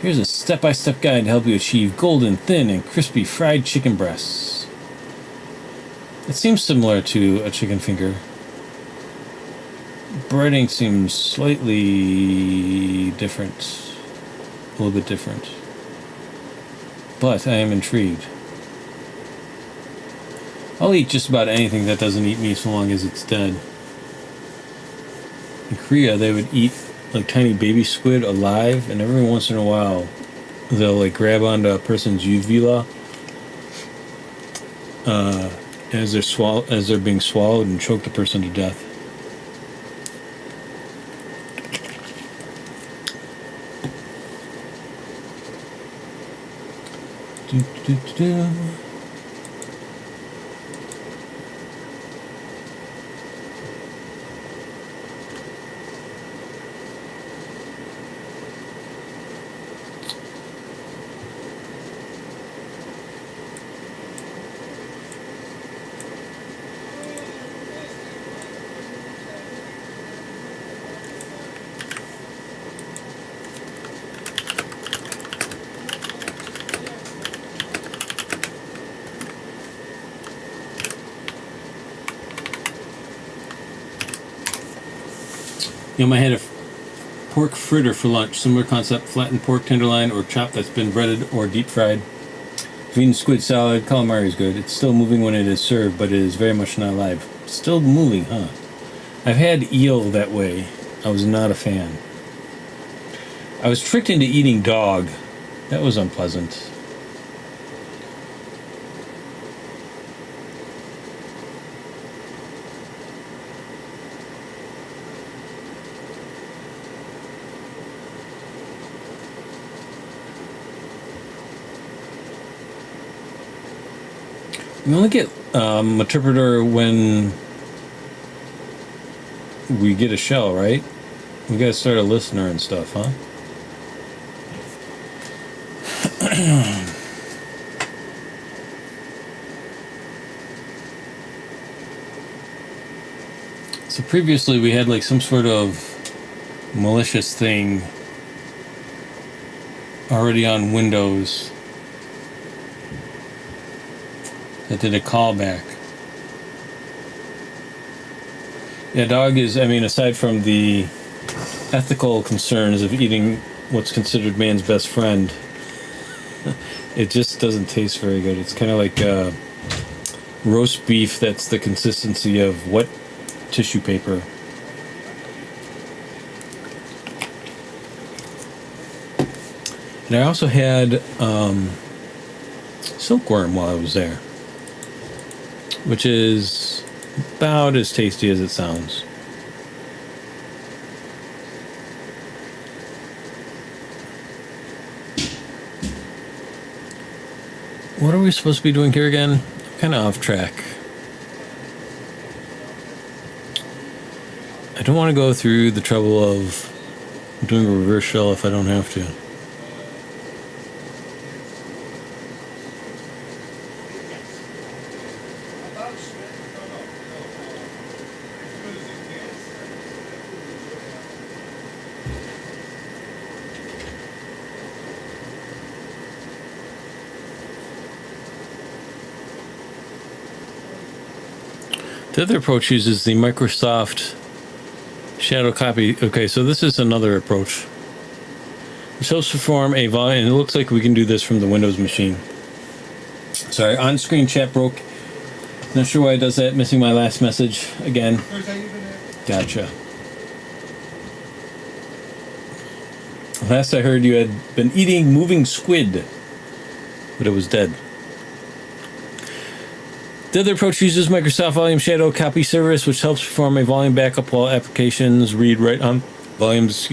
Here's a step-by-step guide to help you achieve golden, thin, and crispy fried chicken breasts. It seems similar to a chicken finger. Breading seems slightly different. A little bit different. But I am intrigued. I'll eat just about anything that doesn't eat me so long as it's dead. In Korea, they would eat like tiny baby squid alive, and every once in a while, they'll like grab onto a person's uvula as they're being swallowed and choke the person to death. Do, do, do, do. You know, I had a pork fritter for lunch. Similar concept, flattened pork tenderloin or chop that's been breaded or deep fried. I've eaten squid salad. Calamari is good. It's still moving when it is served, but it is very much not alive. Still moving, huh? I've had eel that way. I was not a fan. I was tricked into eating dog. That was unpleasant. We only get interpreter when we get a shell, right? We gotta start a listener and stuff, huh? So previously we had like some sort of malicious thing already on Windows that did a callback. Yeah, dog is, I mean, aside from the ethical concerns of eating what's considered man's best friend, it just doesn't taste very good. It's kind of like roast beef that's the consistency of wet tissue paper. And I also had silkworm while I was there, which is about as tasty as it sounds. What are we supposed to be doing here again? Kind of off track. I don't want to go through the trouble of doing a reverse shell if I don't have to. The other approach uses the Microsoft shadow copy. Okay, so this is another approach. Which helps perform a volume, and it looks like we can do this from the Windows machine. Sorry, on-screen chat broke. Not sure why it does that. Missing my last message again. Gotcha. Last I heard, you had been eating moving squid, but it was dead. The other approach uses Microsoft Volume Shadow Copy Service, which helps perform a volume backup while applications read write on volumes.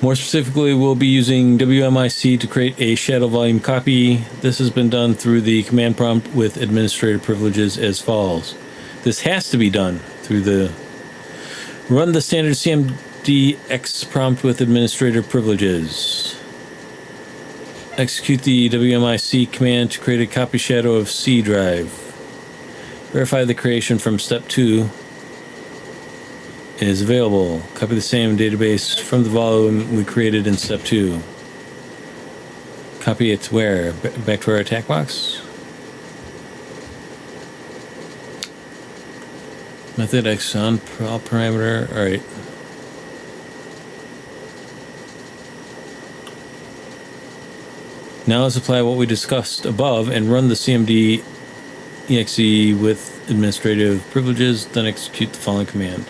More specifically, we'll be using WMIC to create a shadow volume copy. This has been done through the command prompt with administrator privileges as follows. This has to be done through the run the standard CMDX prompt with administrator privileges. Execute the WMIC command to create a copy shadow of C drive. Verify the creation from step 2 is available. Copy the same database from the volume we created in step 2. Copy it where? Back to our attack box? Method X on parameter. Alright. Now let's apply what we discussed above and run the CMD exe with administrative privileges, then execute the following command.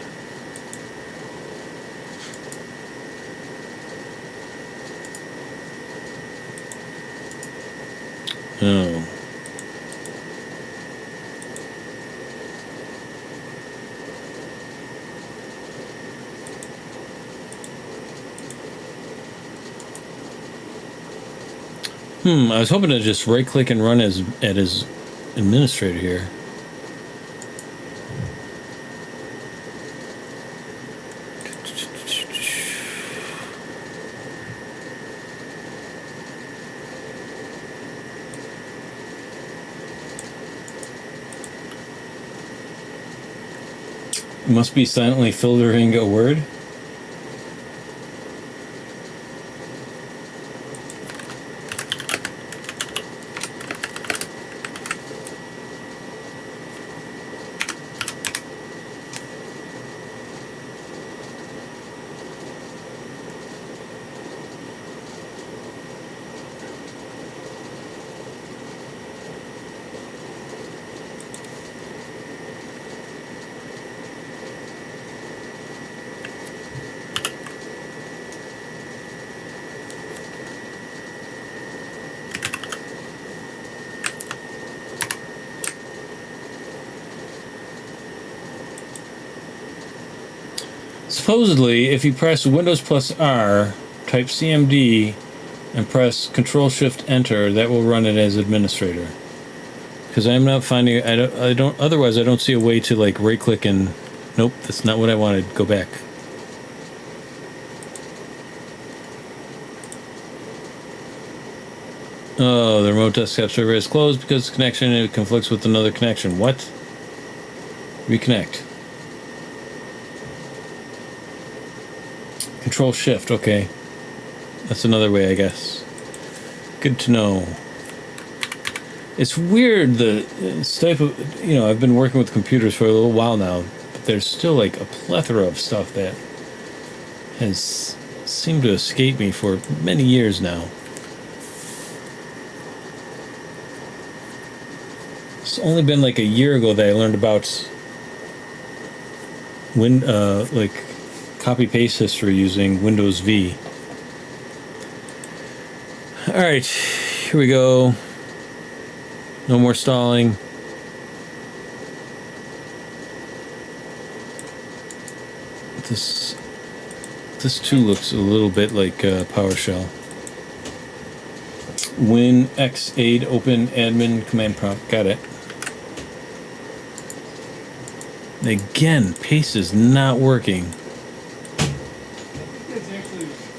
Oh. I was hoping to just right click and run as administrator here. Must be silently filtering a word. Supposedly, if you press Windows plus R, type CMD, and press Control Shift Enter, that will run it as administrator. Because I'm not finding, otherwise I don't see a way to like right click and, nope, that's not what I wanted, go back. Oh, the remote desktop server is closed because the connection it conflicts with another connection. What? Reconnect. Control Shift, okay. That's another way, I guess. Good to know. It's weird, this type of, I've been working with computers for a little while now, but there's still like a plethora of stuff that has seemed to escape me for many years now. It's only been like a year ago that I learned about copy paste history using Windows V. Alright, here we go. No more stalling. This too looks a little bit like PowerShell. Win X aid open admin command prompt. Got it. Again, paste is not working.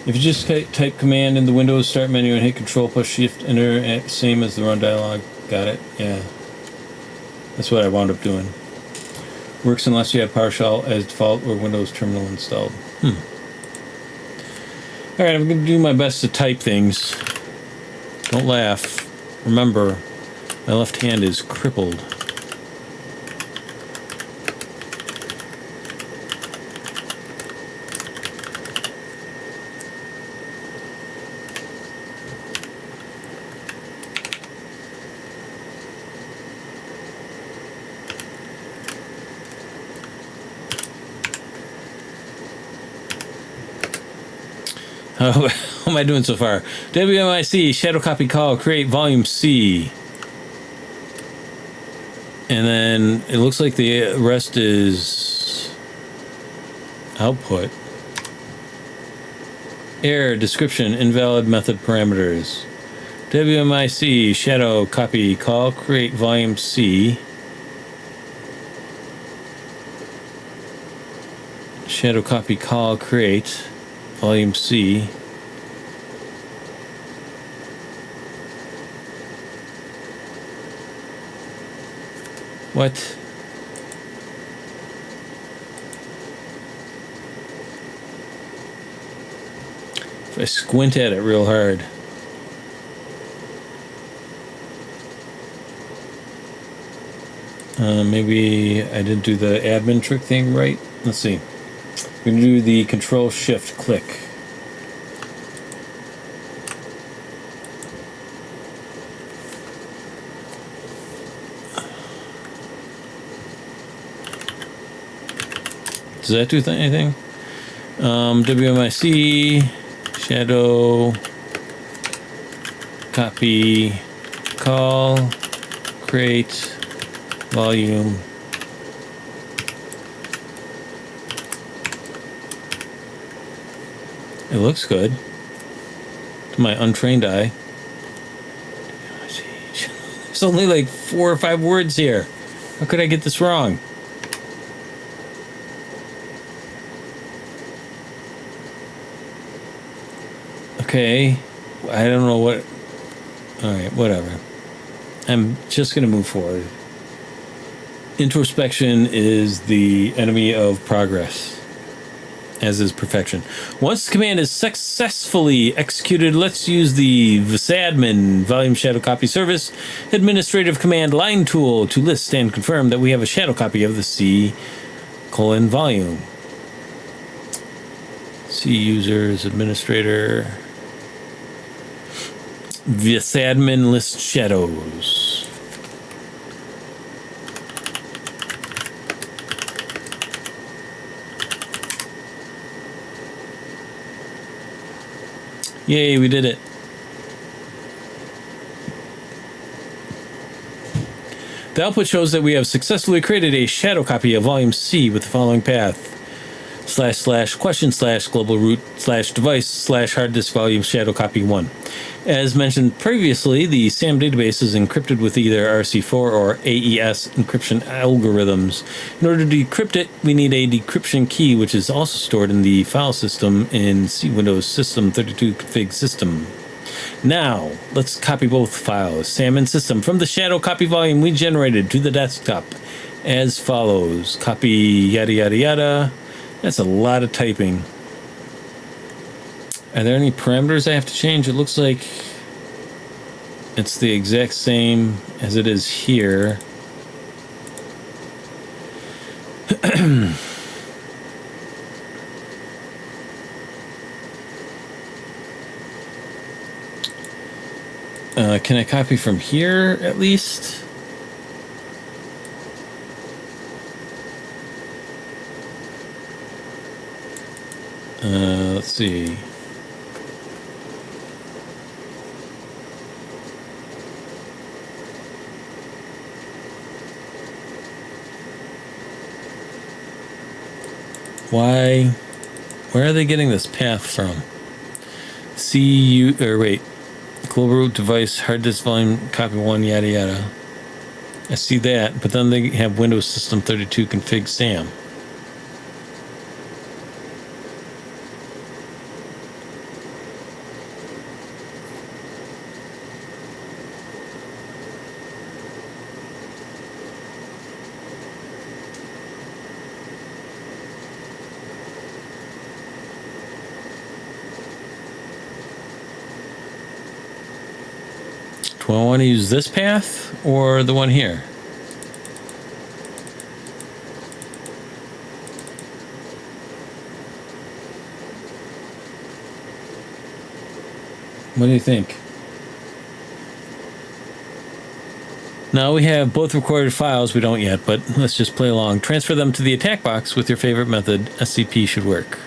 If you just type command in the Windows Start menu and hit Control plus Shift Enter, same as the run dialog. Got it? Yeah. That's what I wound up doing. Works unless you have PowerShell as default or Windows Terminal installed. Alright, I'm going to do my best to type things. Don't laugh. Remember, my left hand is crippled. How am I doing so far? WMIC, shadow copy call, create volume C. And then it looks like the rest is output. Error, description, invalid method parameters. WMIC, shadow, copy, call, create, volume C. Shadow, copy, call, create, volume C. What? If I squint at it real hard. Maybe I didn't do the admin trick thing right. Let's see. We're going to do the control shift click. Does that do anything? WMIC, shadow, copy, call, create, volume. It looks good to my untrained eye. There's only like 4 or 5 words here. How could I get this wrong? Okay, I don't know what. Alright, whatever. I'm just going to move forward. Introspection is the enemy of progress, as is perfection. Once the command is successfully executed, let's use the visadmin volume shadow copy service administrative command line tool to list and confirm that we have a shadow copy of the C: volume. C users administrator visadmin list shadows. Yay, we did it. The output shows that we have successfully created a shadow copy of volume C with the following path: // question / global root / device / hard disk volume shadow copy 1. As mentioned previously, the SAM database is encrypted with either RC4 or AES encryption algorithms. In order to decrypt it, we need a decryption key, which is also stored in the file system in C Windows System 32 config system. Now, let's copy both files, SAM and system, from the shadow copy volume we generated to the desktop as follows. Copy yada yada yada. That's a lot of typing. Are there any parameters I have to change? It looks like it's the exact same as it is here. Can I copy from here at least? Let's see. Why? Where are they getting this path from? Global root device, hard disk volume, copy 1, yada yada. I see that, but then they have Windows System 32 config SAM. Do I want to use this path or the one here? What do you think? Now we have both recorded files. We don't yet, but let's just play along. Transfer them to the attack box with your favorite method. SCP should work.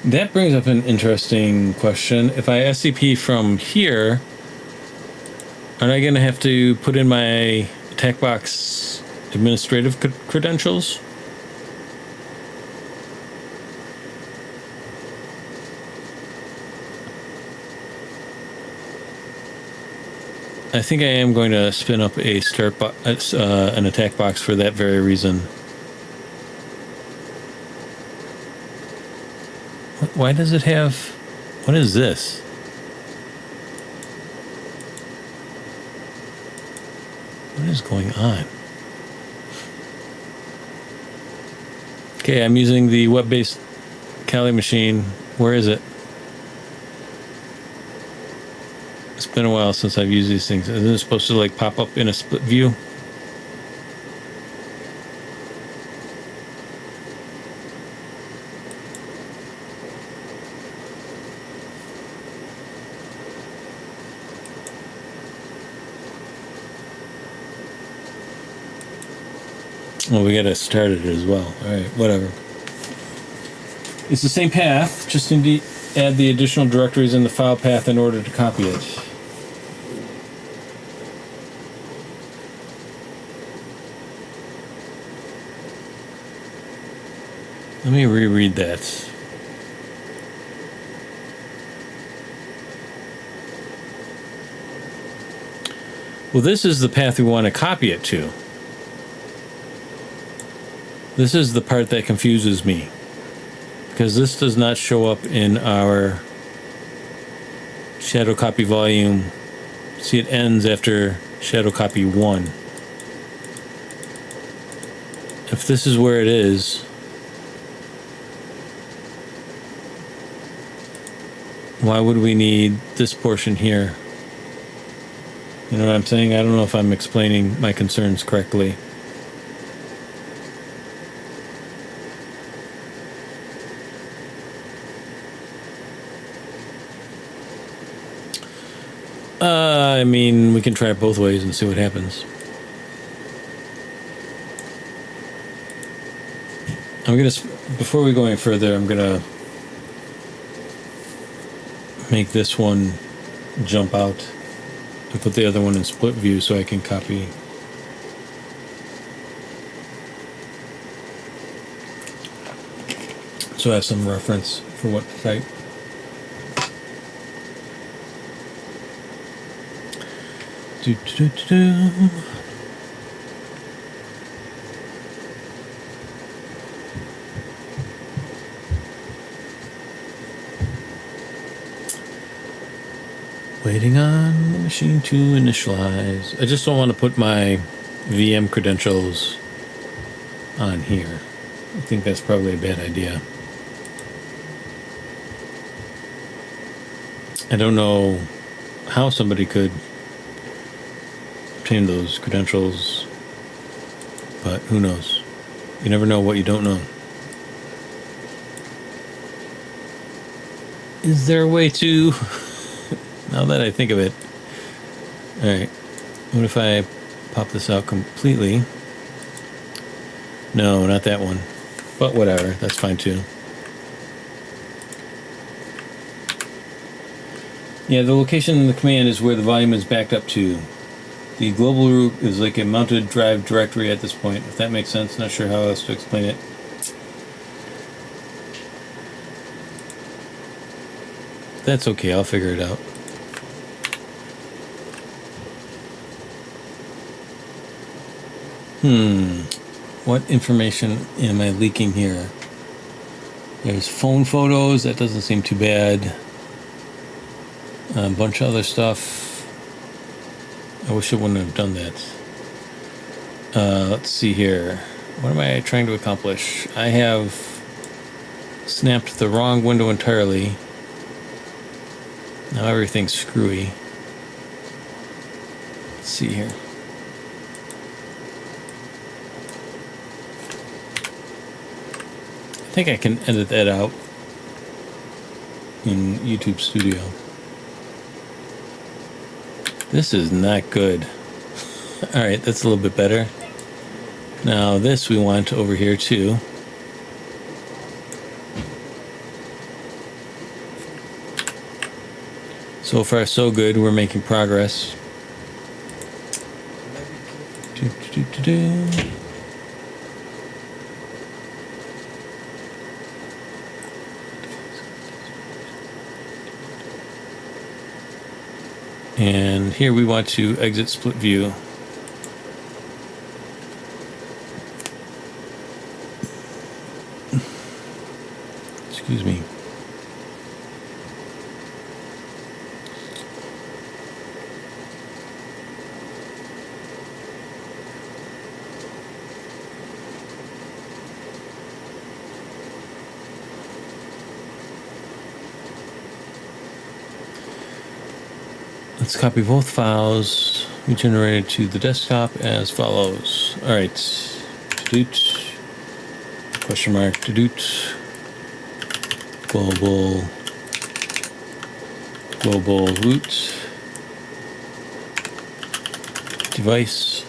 That brings up an interesting question. If I SCP from here, aren't I going to have to put in my attack box administrative credentials? I think I am going to spin up a an attack box for that very reason. Why does it have... What is this? What is going on? Okay, I'm using the web-based Kali machine. Where is it? It's been a while since I've used these things. Isn't it supposed to like pop up in a split view? Well, we gotta start it as well. Alright, whatever. It's the same path, just need to add the additional directories in the file path in order to copy it. Let me reread that. Well, this is the path we want to copy it to. This is the part that confuses me, because this does not show up in our shadow copy volume. See, it ends after shadow copy 1. If this is where it is, why would we need this portion here? You know what I'm saying? I don't know if I'm explaining my concerns correctly. I mean, we can try it both ways and see what happens. I'm gonna, before we go any further, I'm gonna make this one jump out and put the other one in split view so I can copy. So I have some reference for what to type. Do, do, do, do, do. Waiting on the machine to initialize. I just don't want to put my VM credentials on here. I think that's probably a bad idea. I don't know how somebody could obtain those credentials, but who knows? You never know what you don't know. Is there a way to... Now that I think of it. Alright. What if I pop this out completely? No, not that one. But whatever, that's fine too. Yeah, the location in the command is where the volume is backed up to. The global root is like a mounted drive directory at this point, if that makes sense. Not sure how else to explain it. That's okay, I'll figure it out. What information am I leaking here? There's phone photos, that doesn't seem too bad. A bunch of other stuff. I wish I wouldn't have done that. Let's see here. What am I trying to accomplish? I have snapped the wrong window entirely. Now everything's screwy. Let's see here. I think I can edit that out in YouTube Studio. This is not good. Alright, that's a little bit better. Now this we want over here too. So far, so good. We're making progress. And here we want to exit split view. Excuse me. Let's copy both files we generated to the desktop as follows. All right, doot, question mark, doot, global root, device,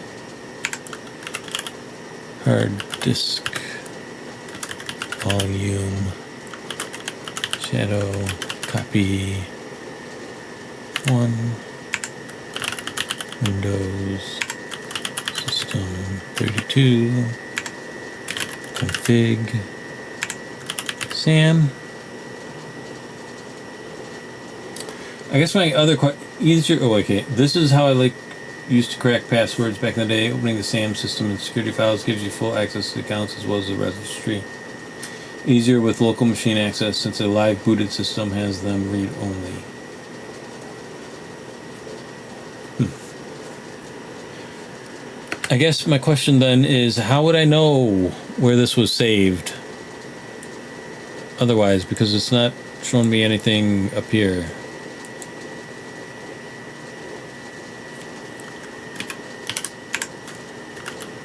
hard disk, volume, shadow, copy, 1, Windows, System 32, config, SAM. I guess my other easier. Oh, okay. This is how I used to crack passwords back in the day. Opening the SAM system and security files gives you full access to accounts as well as the registry. Easier with local machine access since a live booted system has them read only. I guess my question then is, how would I know where this was saved? Otherwise, because it's not showing me anything up here.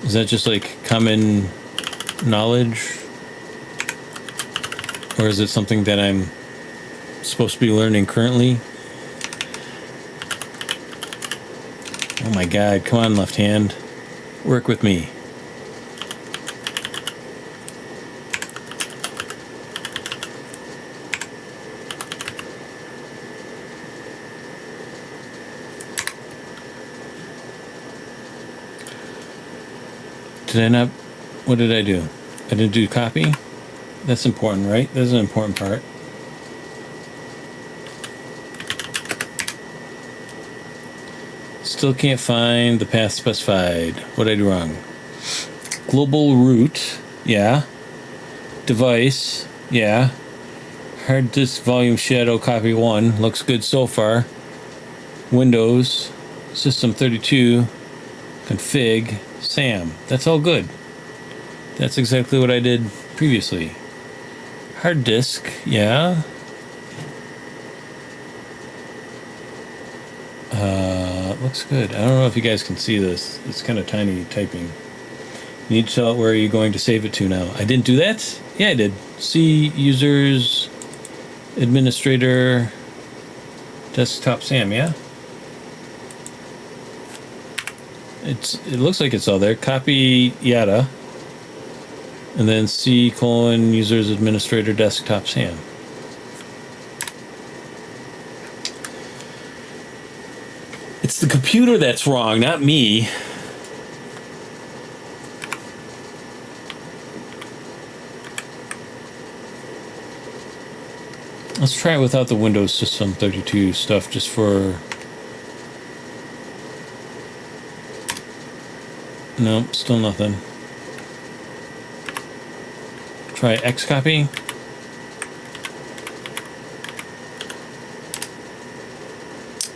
Is that just like common knowledge? Or is it something that I'm supposed to be learning currently? Oh my God, come on, left hand. Work with me. Did I not? What did I do? I didn't do copy? That's important, right? That's an important part. Still can't find the path specified. What did I do wrong? Global root, yeah. Device, yeah. Hard disk volume shadow copy 1. Looks good so far. Windows, System 32, config, SAM. That's all good. That's exactly what I did previously. Hard disk, yeah. Looks good. I don't know if you guys can see this. It's kind of tiny typing. You need to tell it where you're going to save it to now. I didn't do that? Yeah, I did. C, users, administrator, desktop SAM, yeah? It looks like it's all there. Copy yada. And then C : users, administrator, desktop SAM. It's the computer that's wrong, not me. Let's try it without the Windows System 32 stuff, just for... Nope, still nothing. Try Xcopy.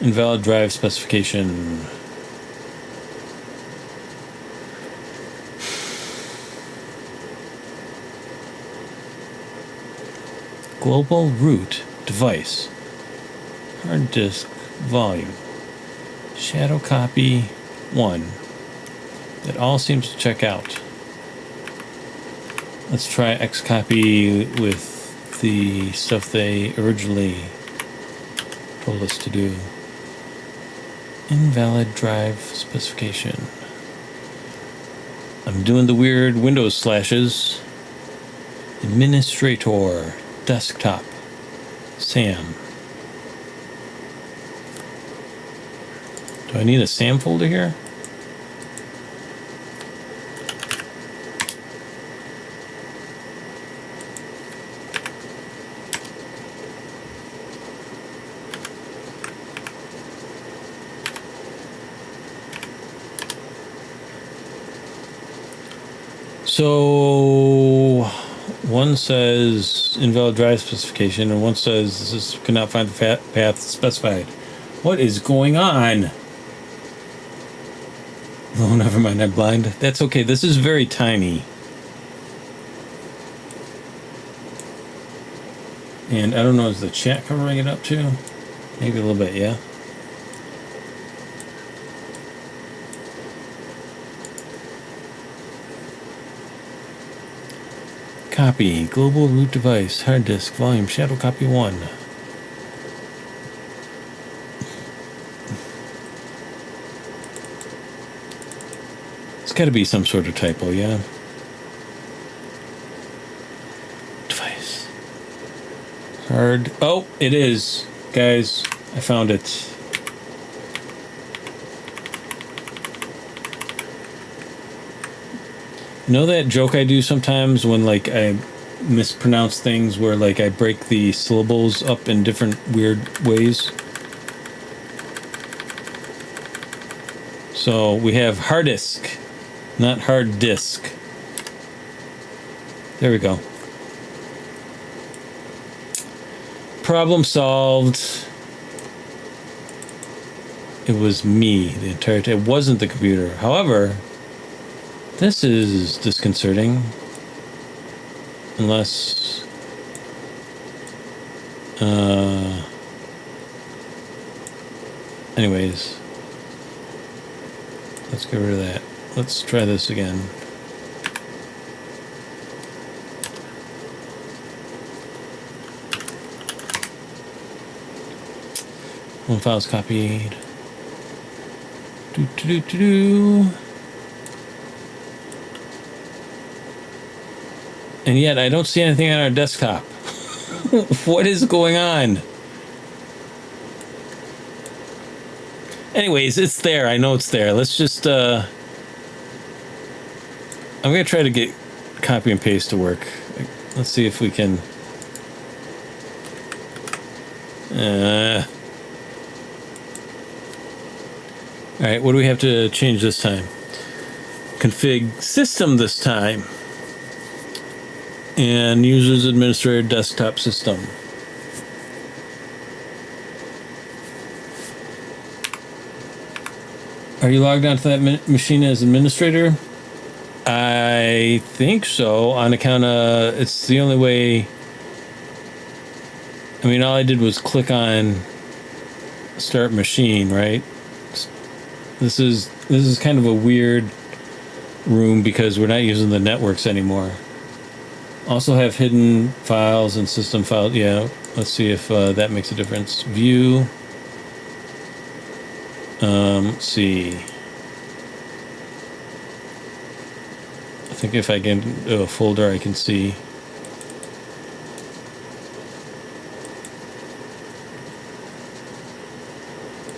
Invalid drive specification. Global root device. Hard disk volume. Shadow copy 1. It all seems to check out. Let's try Xcopy with the stuff they originally told us to do. Invalid drive specification. I'm doing the weird Windows slashes. Administrator, desktop, SAM. Do I need a SAM folder here? So one says invalid drive specification, and one says this cannot find the path specified. What is going on? Oh, never mind. I'm blind. That's okay. This is very tiny. And I don't know, is the chat covering it up too? Maybe a little bit, yeah. Copy, global root device, hard disk, volume, shadow copy 1. It's got to be some sort of typo, yeah. Device. Hard. Oh, it is. Guys, I found it. You know that joke I do sometimes when, like, I mispronounce things where, like, I break the syllables up in different weird ways? So we have hard disk, not hard disk. There we go. Problem solved. It was me the entire time. It wasn't the computer. However, this is disconcerting. Unless... anyways. Let's get rid of that. Let's try this again. One file's copied. And yet I don't see anything on our desktop. What is going on? Anyways, it's there. I know it's there. Let's just I'm gonna try to get copy and paste to work. Let's see if we can all right, what do we have to change this time? Config system this time. And users administrator desktop system. Are you logged onto that machine as administrator? I think so, on account of it's the only way. I mean, all I did was click on start machine, right? This is kind of a weird room because we're not using the networks anymore. Also have hidden files and system files. Yeah, let's see if that makes a difference. View. Let's see. I think if I get a folder, I can see.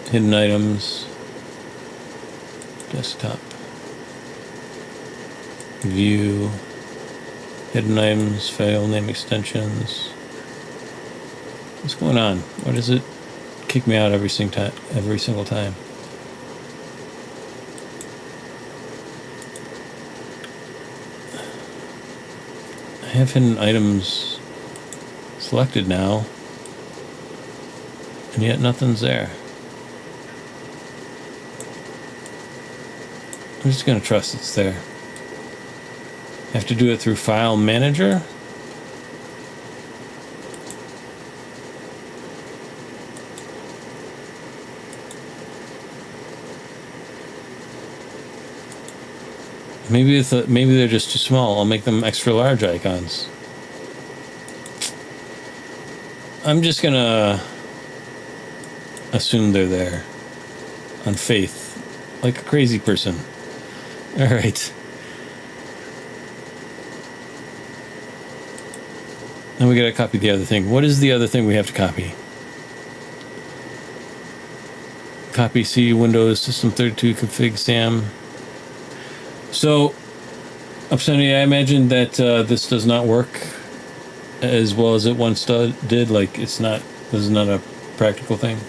Hidden items. Desktop. View. Hidden items, file name extensions. What's going on? Why does it kick me out every single time? I have hidden items selected now, and yet nothing's there. I'm just going to trust it's there. Have to do it through File Manager. Maybe they're just too small. I'll make them extra large icons. I'm just gonna assume they're there on faith, like a crazy person. All right. Now we gotta copy the other thing. What is the other thing we have to copy? Copy C Windows System 32 config SAM. So, Obscenity, I imagine that this does not work as well as it once did. Like, this is not a practical thing.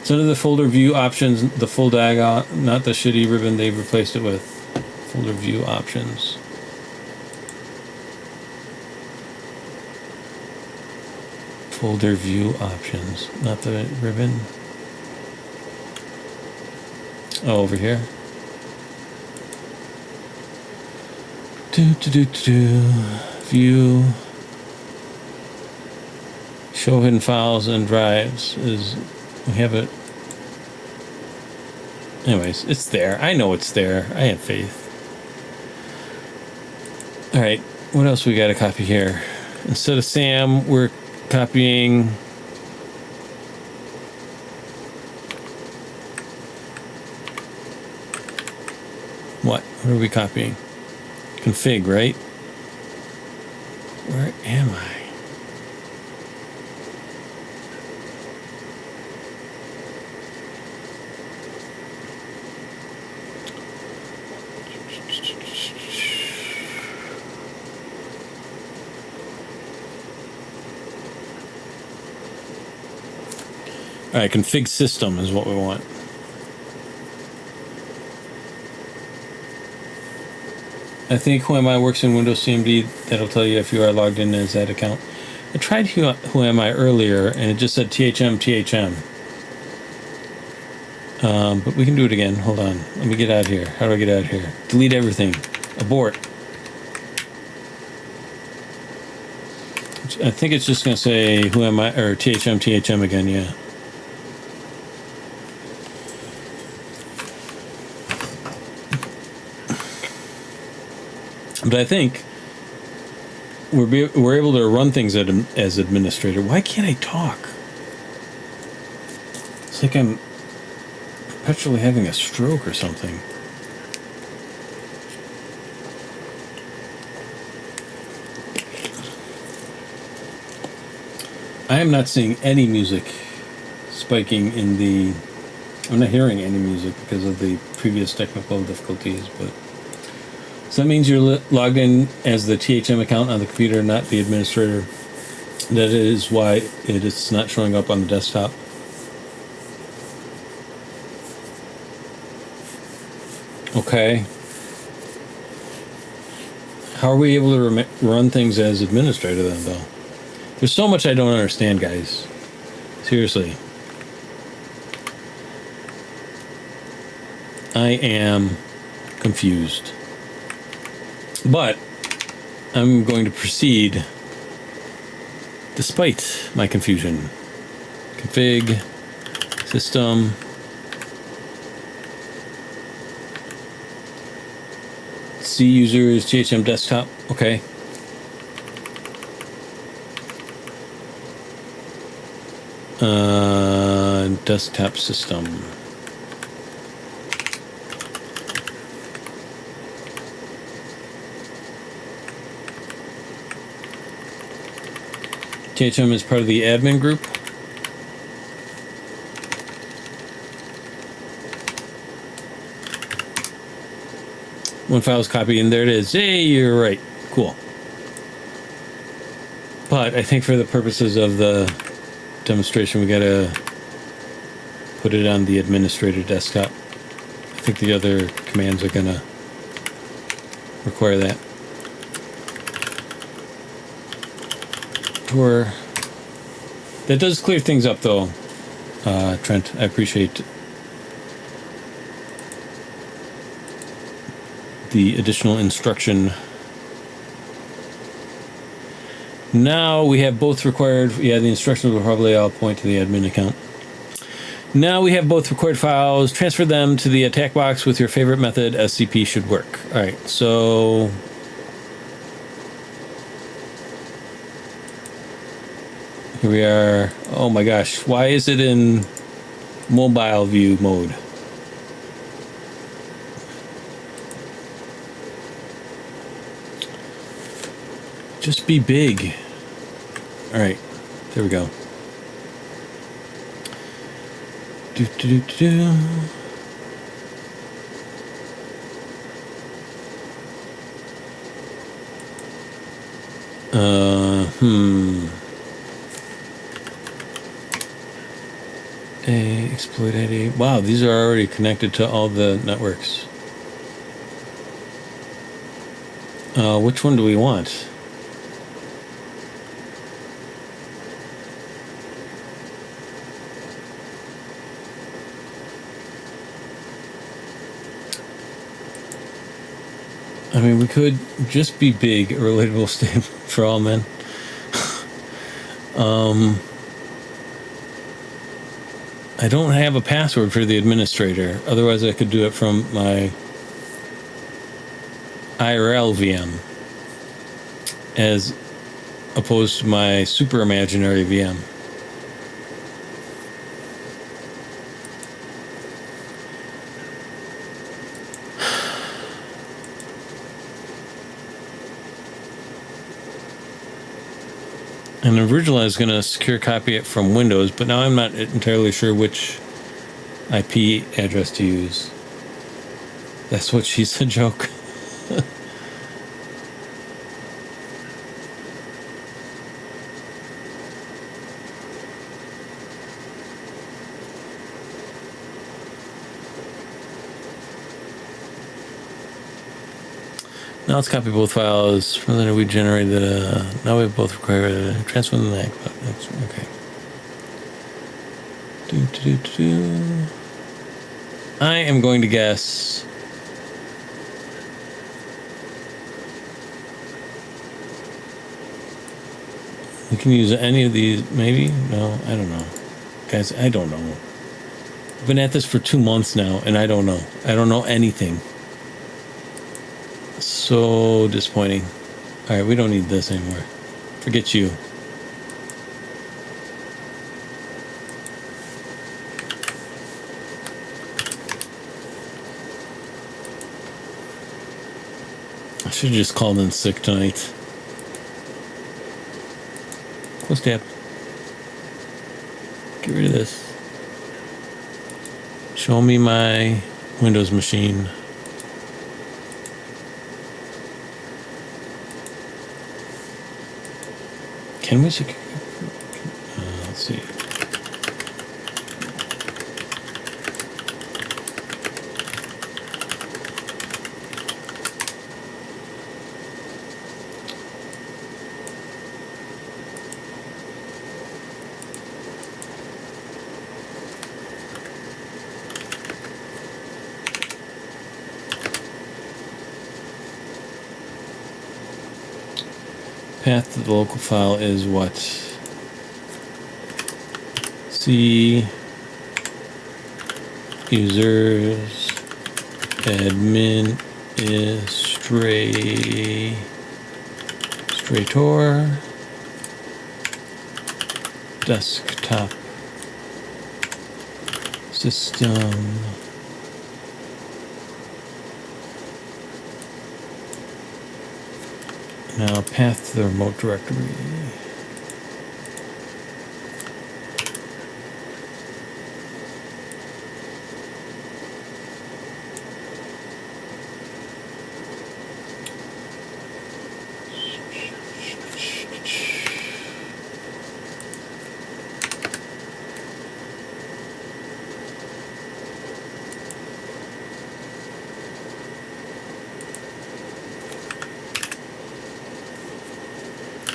So under the folder view options, the full diagon, not the shitty ribbon they've replaced it with. Folder view options. Folder view options, not the ribbon. Oh, over here. View. Show hidden files and drives is, we have it. Anyways, it's there. I know it's there. I have faith. All right, what else we got to copy here? Instead of SAM, we're copying what? What are we copying? Config, right? Where am I? All right, config system is what we want. I think Who Am I works in Windows CMD. That'll tell you if you are logged in as that account. I tried Who Am I earlier, and it just said THM. But we can do it again. Hold on. Let me get out of here. How do I get out of here? Delete everything. Abort. I think it's just going to say Who Am I, or THM again, yeah. But I think we're able to run things as administrator. Why can't I talk? It's like I'm perpetually having a stroke or something. I am not seeing any music spiking in the... I'm not hearing any music because of the previous technical difficulties, but... So that means you're logged in as the THM account on the computer, not the administrator. That is why it is not showing up on the desktop. Okay. How are we able to run things as administrator then, though? There's so much I don't understand, guys. Seriously. I am confused. But I'm going to proceed despite my confusion. Config, system, C users, THM desktop. Okay. Desktop system. THM is part of the admin group. One file is copied, and there it is. Hey, you're right. Cool. But I think for the purposes of the demonstration, we gotta put it on the administrator desktop. I think the other commands are gonna require that. That does clear things up, though, Trent. I appreciate the additional instruction. Now we have both required. Yeah, the instructions will probably all point to the admin account. Now we have both required files. Transfer them to the attack box with your favorite method. SCP should work. All right, so. Here we are. Oh my gosh. Why is it in mobile view mode? Just be big. All right. There we go. Do. Exploit ID. Wow, these are already connected to all the networks. Which one do we want? I mean, we could just be big, a relatable statement for all men. I don't have a password for the administrator. Otherwise, I could do it from my IRL VM as opposed to my super imaginary VM. And originally I was going to secure copy it from Windows, but now I'm not entirely sure which IP address to use. That's what she said, joke. Now let's copy both files. From then we generated. Now we both require transfer them back. Okay. I am going to guess. We can use any of these, maybe? No, I don't know. Guys, I don't know. I've been at this for 2 months now, and I don't know. I don't know anything. So disappointing. All right, we don't need this anymore. Forget you. I should have just called in sick tonight. Close tab. Get rid of this. Show me my Windows machine. Can we secure? Let's see. Path to the local file is what? C users administrator desktop system now path to the remote directory.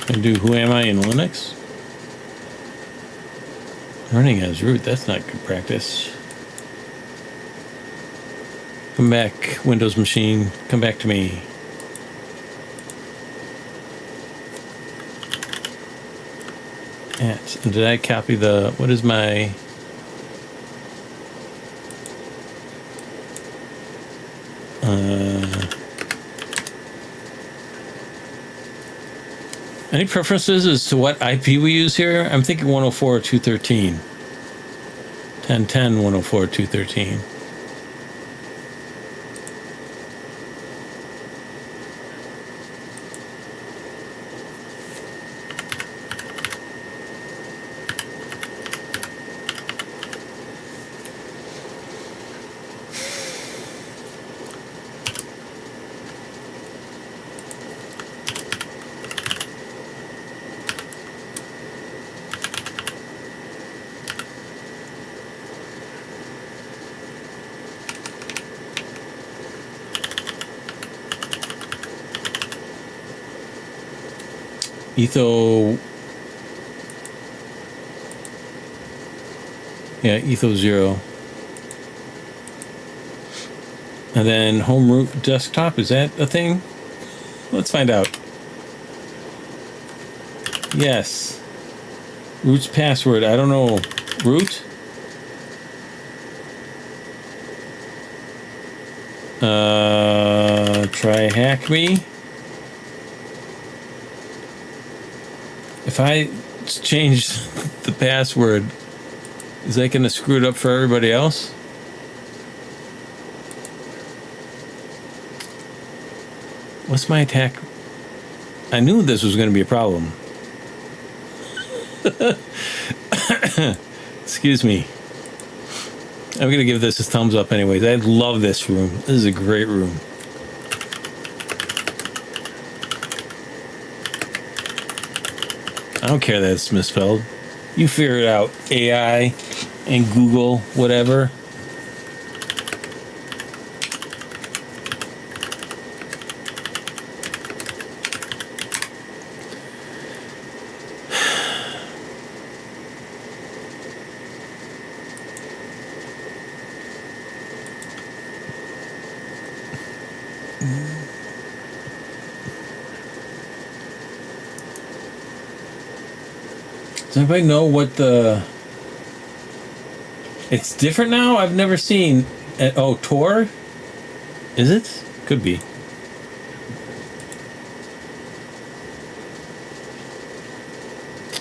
And do who am I in Linux? Running as root, that's not good practice. Come back, Windows machine, come back to me. And did I copy the, what is my, any preferences as to what IP we use here? I'm thinking 104.213. 10.10, 104.213. Etho. Yeah, Etho 0. And then home root desktop, is that a thing? Let's find out. Yes. Root's password, I don't know. Root? Try hack me. If I change the password, is that going to screw it up for everybody else? What's my attack? I knew this was going to be a problem. Excuse me. I'm going to give this a thumbs up anyways. I love this room. This is a great room. I don't care that it's misspelled. You figure it out. AI and Google, whatever. Does anybody know what the... It's different now? I've never seen... Oh, Tor? Is it? Could be.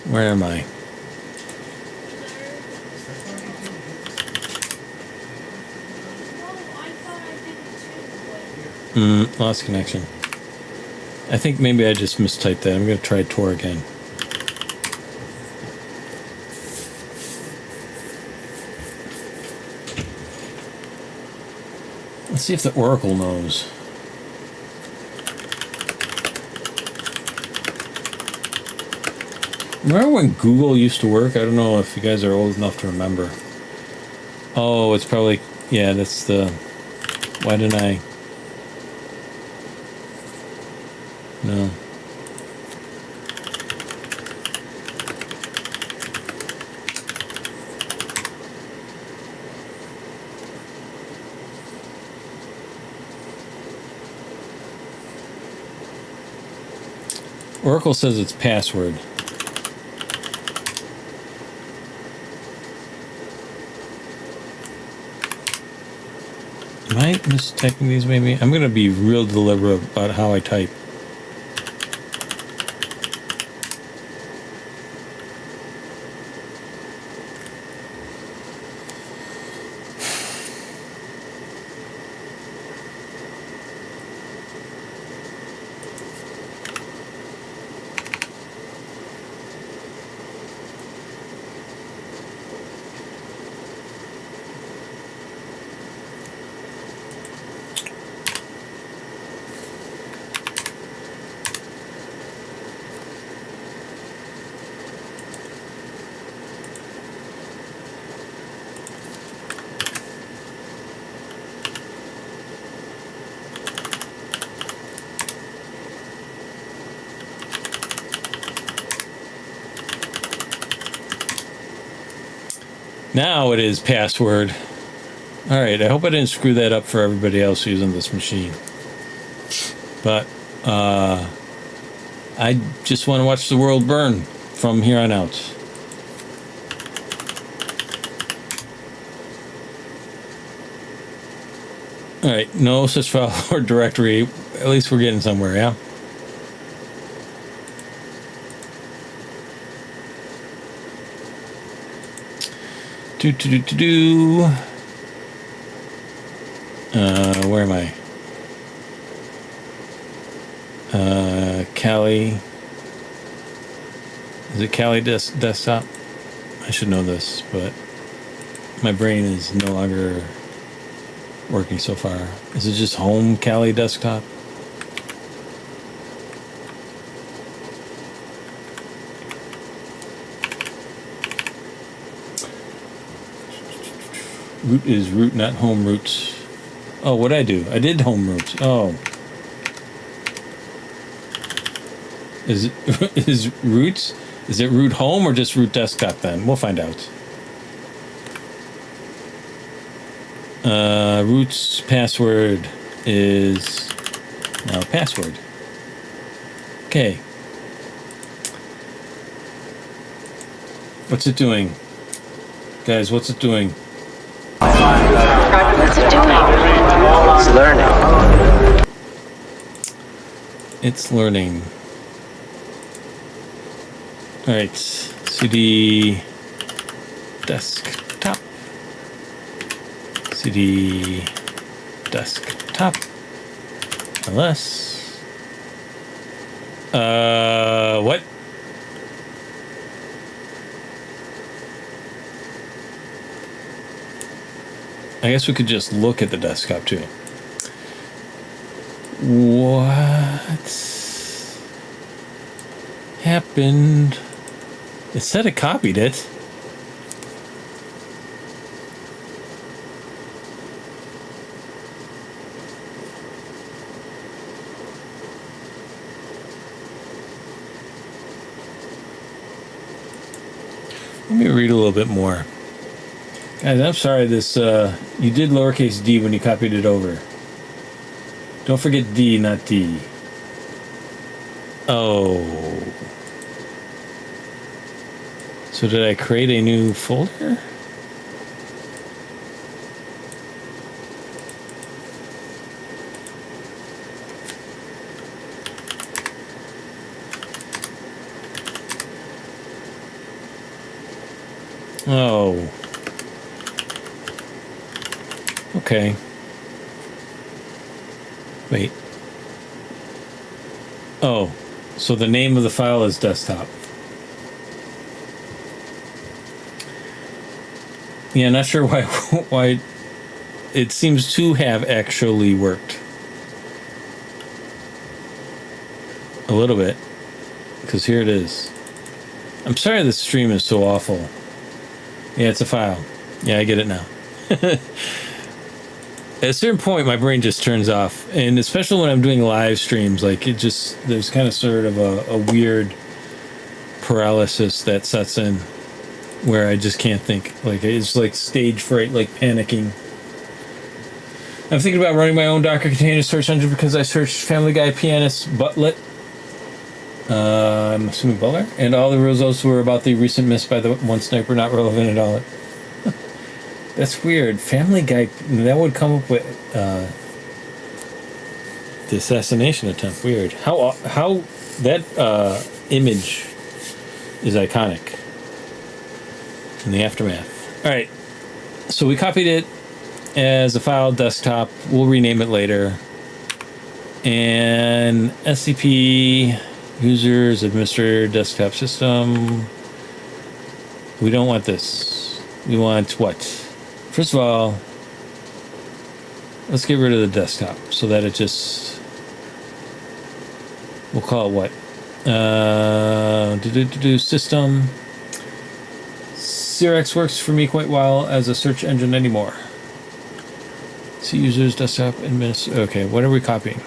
Where am I? Lost connection. I think maybe I just mistyped that. I'm going to try Tor again. Let's see if the Oracle knows. Remember when Google used to work? I don't know if you guys are old enough to remember. Oh, it's probably... Yeah, that's the... Why didn't I... No. Oracle says it's password. Am I mistyping these maybe? I'm going to be real deliberate about how I type. Now it is password. Alright, I hope I didn't screw that up for everybody else using this machine. But, I just want to watch the world burn from here on out. Alright, no such file or directory. At least we're getting somewhere, yeah? Where am I? Kali. Is it Kali desktop? I should know this, but my brain is no longer working so far. Is it just home Kali desktop? Root is root, not home root. Oh, what'd I do? I did home root. Oh. Is is root? Is it root home or just root desktop? Then we'll find out. Root's password is now password. Okay. What's it doing? Guys, what's it doing? What's it doing? It's learning. It's learning. Alright. CD desktop. CD desktop. LS. What? I guess we could just look at the desktop too. What happened? It said it copied it. Let me read a little bit more. Guys, I'm sorry this, you did lowercase d when you copied it over. Don't forget D, not D. Oh. So did I create a new folder? Oh. Okay. Wait. Oh. So the name of the file is desktop. Yeah, not sure why it seems to have actually worked. A little bit. Because here it is. I'm sorry this stream is so awful. Yeah, it's a file. Yeah, I get it now. At a certain point, my brain just turns off. And especially when I'm doing live streams, like it just, there's kind of sort of a weird paralysis that sets in where I just can't think. Like it's like stage fright, like panicking. I'm thinking about running my own Docker container search engine because I searched Family Guy pianist Butlet. I'm assuming Butler. And all the results were about the recent miss by the one sniper, not relevant at all. That's weird. Family Guy, that would come up with the assassination attempt. Weird. How that image is iconic in the aftermath. All right. So we copied it as a file desktop. We'll rename it later. And SCP users administrator desktop system. We don't want this. We want what? First of all, let's get rid of the desktop so that it just, we'll call it what? System. Xerox works for me quite well as a search engine anymore. See users, desktop, administrator. Okay, what are we copying?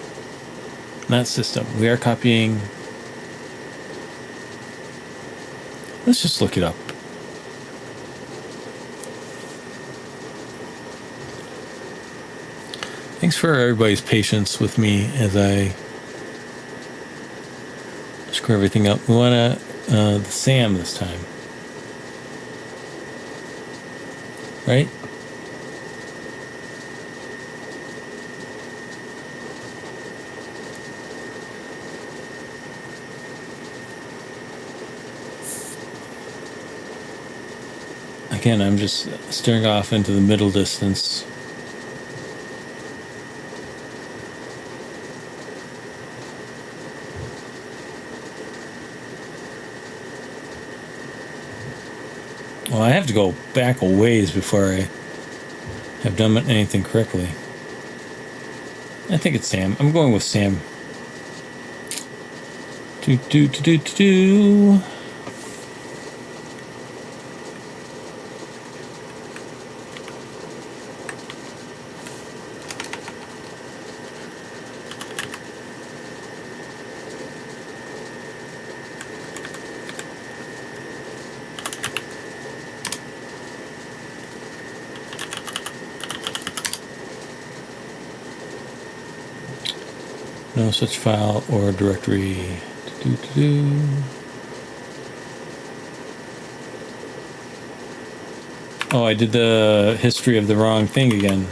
Not system. We are copying. Let's just look it up. Thanks for everybody's patience with me as I screw everything up. We want the SAM this time. Right? Again, I'm just staring off into the middle distance. Well, I have to go back a ways before I have done anything correctly. I think it's Sam. I'm going with Sam. Do. No such file or directory. Do-do-do-do. Oh, I did the history of the wrong thing again.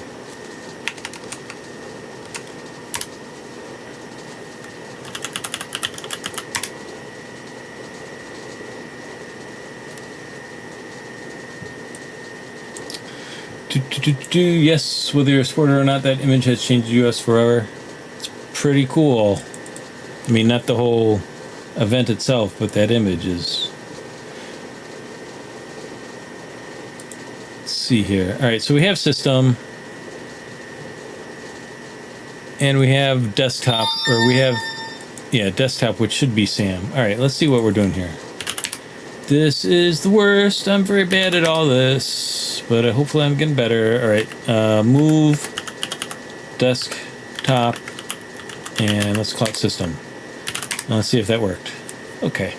Yes, whether you're a supporter or not, that image has changed the US forever. It's pretty cool. I mean, not the whole event itself, but that image is. Let's see here. All right, so we have system, and we have desktop, or we have, yeah, desktop, which should be SAM. All right, let's see what we're doing here. This is the worst. I'm very bad at all this, but hopefully I'm getting better. All right, move, desktop, and let's call it system. Let's see if that worked. Okay.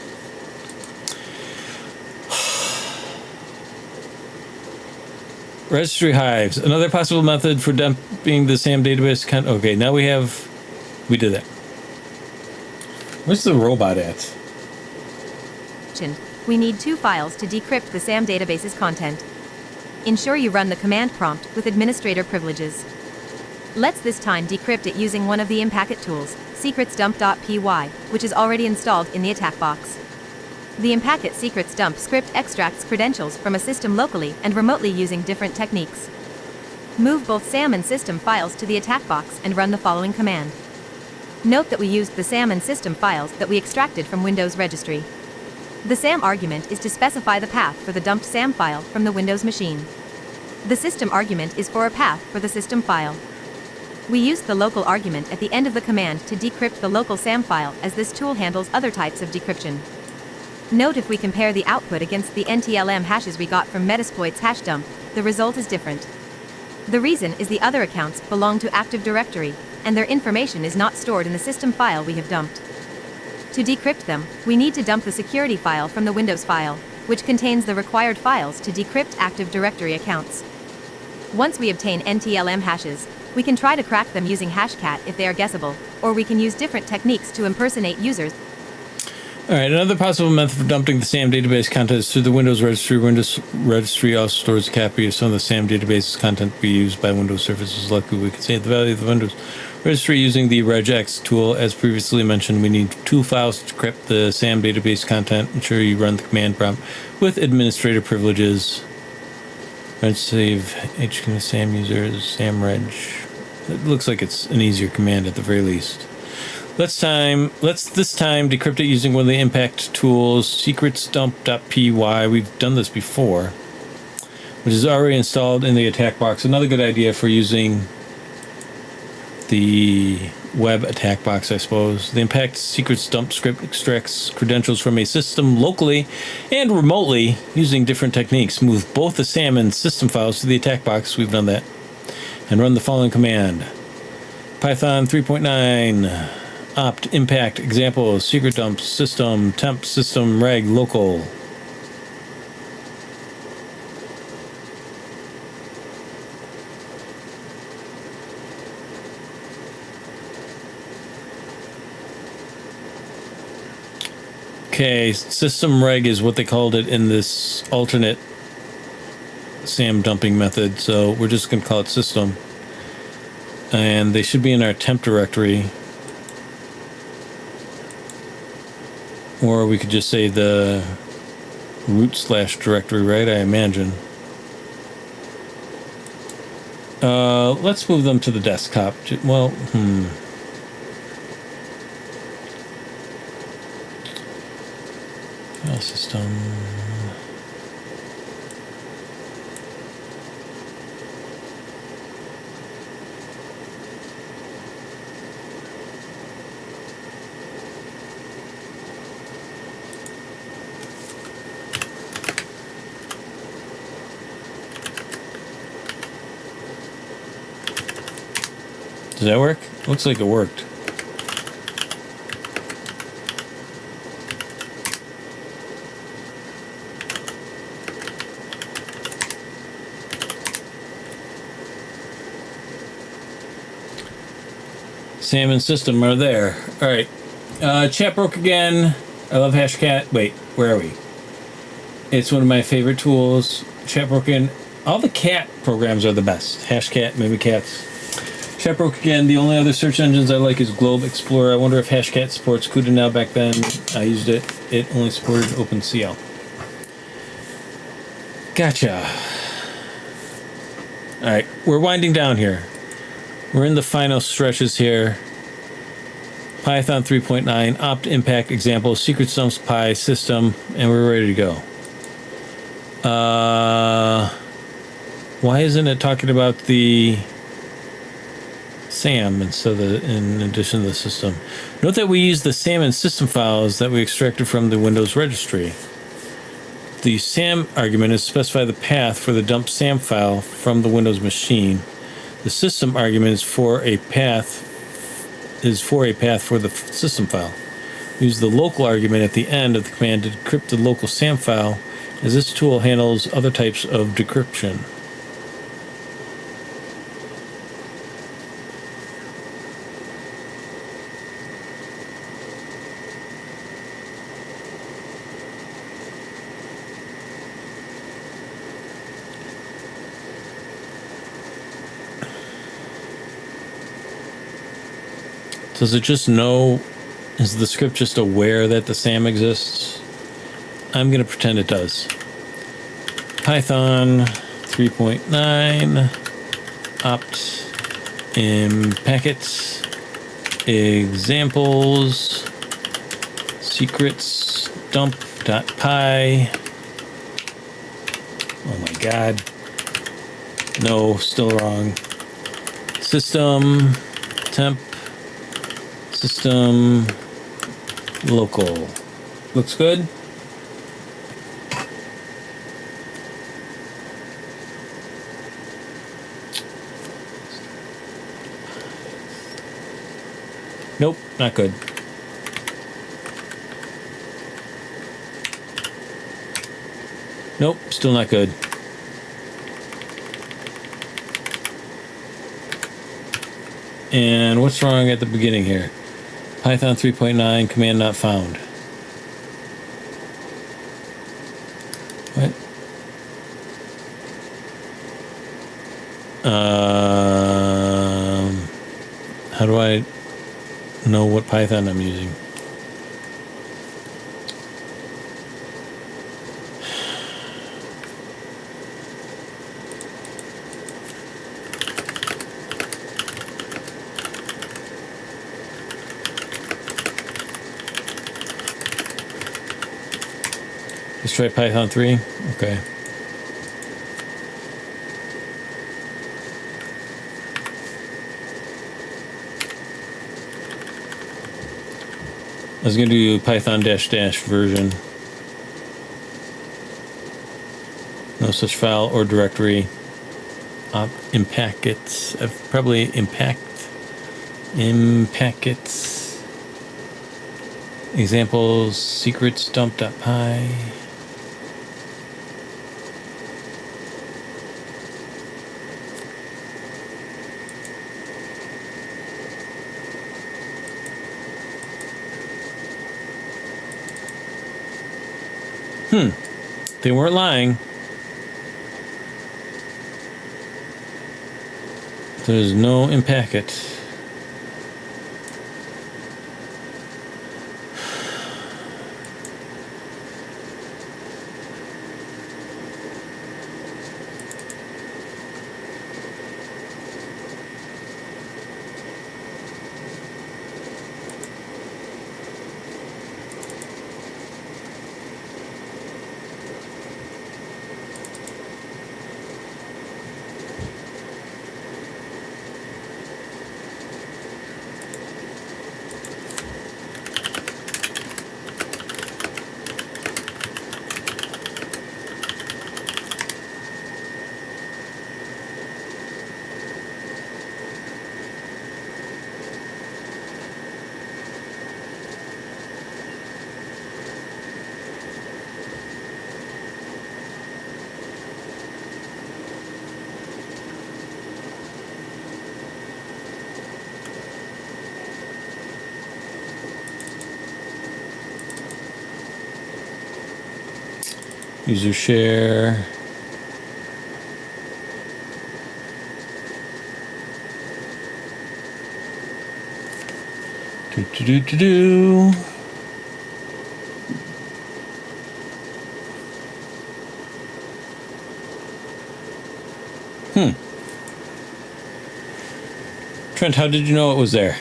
Registry hives. Another possible method for dumping the SAM database. Okay, now we did that. Where's the robot at? We need 2 files to decrypt the SAM database's content. Ensure you run the command prompt with administrator privileges. Let's this time decrypt it using one of the Impacket tools, secretsdump.py, which is already installed in the attack box. The Impacket secrets dump script extracts credentials from a system locally and remotely using different techniques. Move both SAM and system files to the attack box and run the following command. Note that we used the SAM and system files that we extracted from Windows Registry. The SAM argument is to specify the path for the dumped SAM file from the Windows machine. The system argument is for a path for the system file. We used the local argument at the end of the command to decrypt the local SAM file, as this tool handles other types of decryption. Note if we compare the output against the NTLM hashes we got from Metasploit's hash dump, the result is different. The reason is the other accounts belong to Active Directory, and their information is not stored in the system file we have dumped. To decrypt them, we need to dump the security file from the Windows file, which contains the required files to decrypt Active Directory accounts. Once we obtain NTLM hashes, we can try to crack them using Hashcat if they are guessable, or we can use different techniques to impersonate users. All right, another possible method for dumping the SAM database content is through the Windows Registry. Windows Registry also stores a copy of some of the SAM database's content to be used by Windows services. Luckily, we can save the value of the Windows Registry using the regex tool. As previously mentioned, we need 2 files to decrypt the SAM database content. Ensure you run the command prompt with administrator privileges. Reg save HTML SAM users, SAM reg. It looks like it's an easier command at the very least. Let's this time decrypt it using one of the impact tools, secretsdump.py. We've done this before, which is already installed in the attack box. Another good idea for using the web attack box, I suppose. The impact secrets dump script extracts credentials from a system locally and remotely using different techniques. Move both the SAM and system files to the attack box. We've done that. And run the following command. Python 3.9 opt impact example secret dump system temp system reg local. Okay, system reg is what they called it in this alternate SAM dumping method, so we're just going to call it system. And they should be in our temp directory. Or we could just say the root/directory, right? I imagine. Let's move them to the desktop. Well, File system. Does that work? Looks like it worked. SAM and system are there. All right. Chat broke again. I love Hashcat. Wait, where are we? It's one of my favorite tools. Chat broke again. All the cat programs are the best. Hashcat, Mimikatz. Chat broke again. The only other search engines I like is Globe Explorer. I wonder if Hashcat supports CUDA now. Back then, I used it. It only supported OpenCL. Gotcha. All right, we're winding down here. We're in the final stretches here. Python 3.9, opt impact examples, secret stumps, pi system, and we're ready to go. Why isn't it talking about the SAM instead of in addition to the system? Note that we use the SAM and system files that we extracted from the Windows registry. The SAM argument is specify the path for the dump SAM file from the Windows machine. The system argument is for a path for the system file. Use the local argument at the end of the command to decrypt the local SAM file, as this tool handles other types of decryption. Does it just know, is the script just aware that the SAM exists? I'm going to pretend it does. Python 3.9 opt in packets examples secrets dump.py. Oh my god. No, still wrong. System temp system local. Looks good. Nope, not good. Nope, still not good. And what's wrong at the beginning here? Python 3.9 command not found. What? How do I know what Python I'm using? Let's try Python 3. Okay. I was going to do Python -- version. No such file or directory. In packets. Probably in packets. Examples secrets dump.py. They weren't lying. There's no in packet. User share. Do. Trent, how did you know it was there?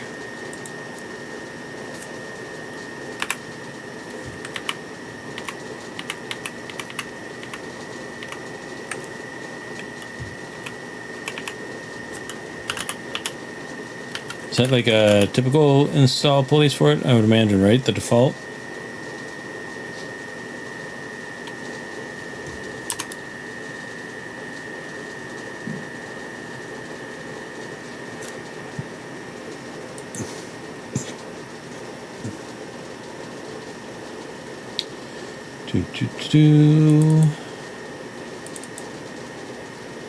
Is that like a typical install police for it? I would imagine, right? The default?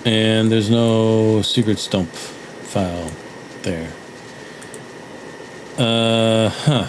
And there's no secret dump file there. Huh.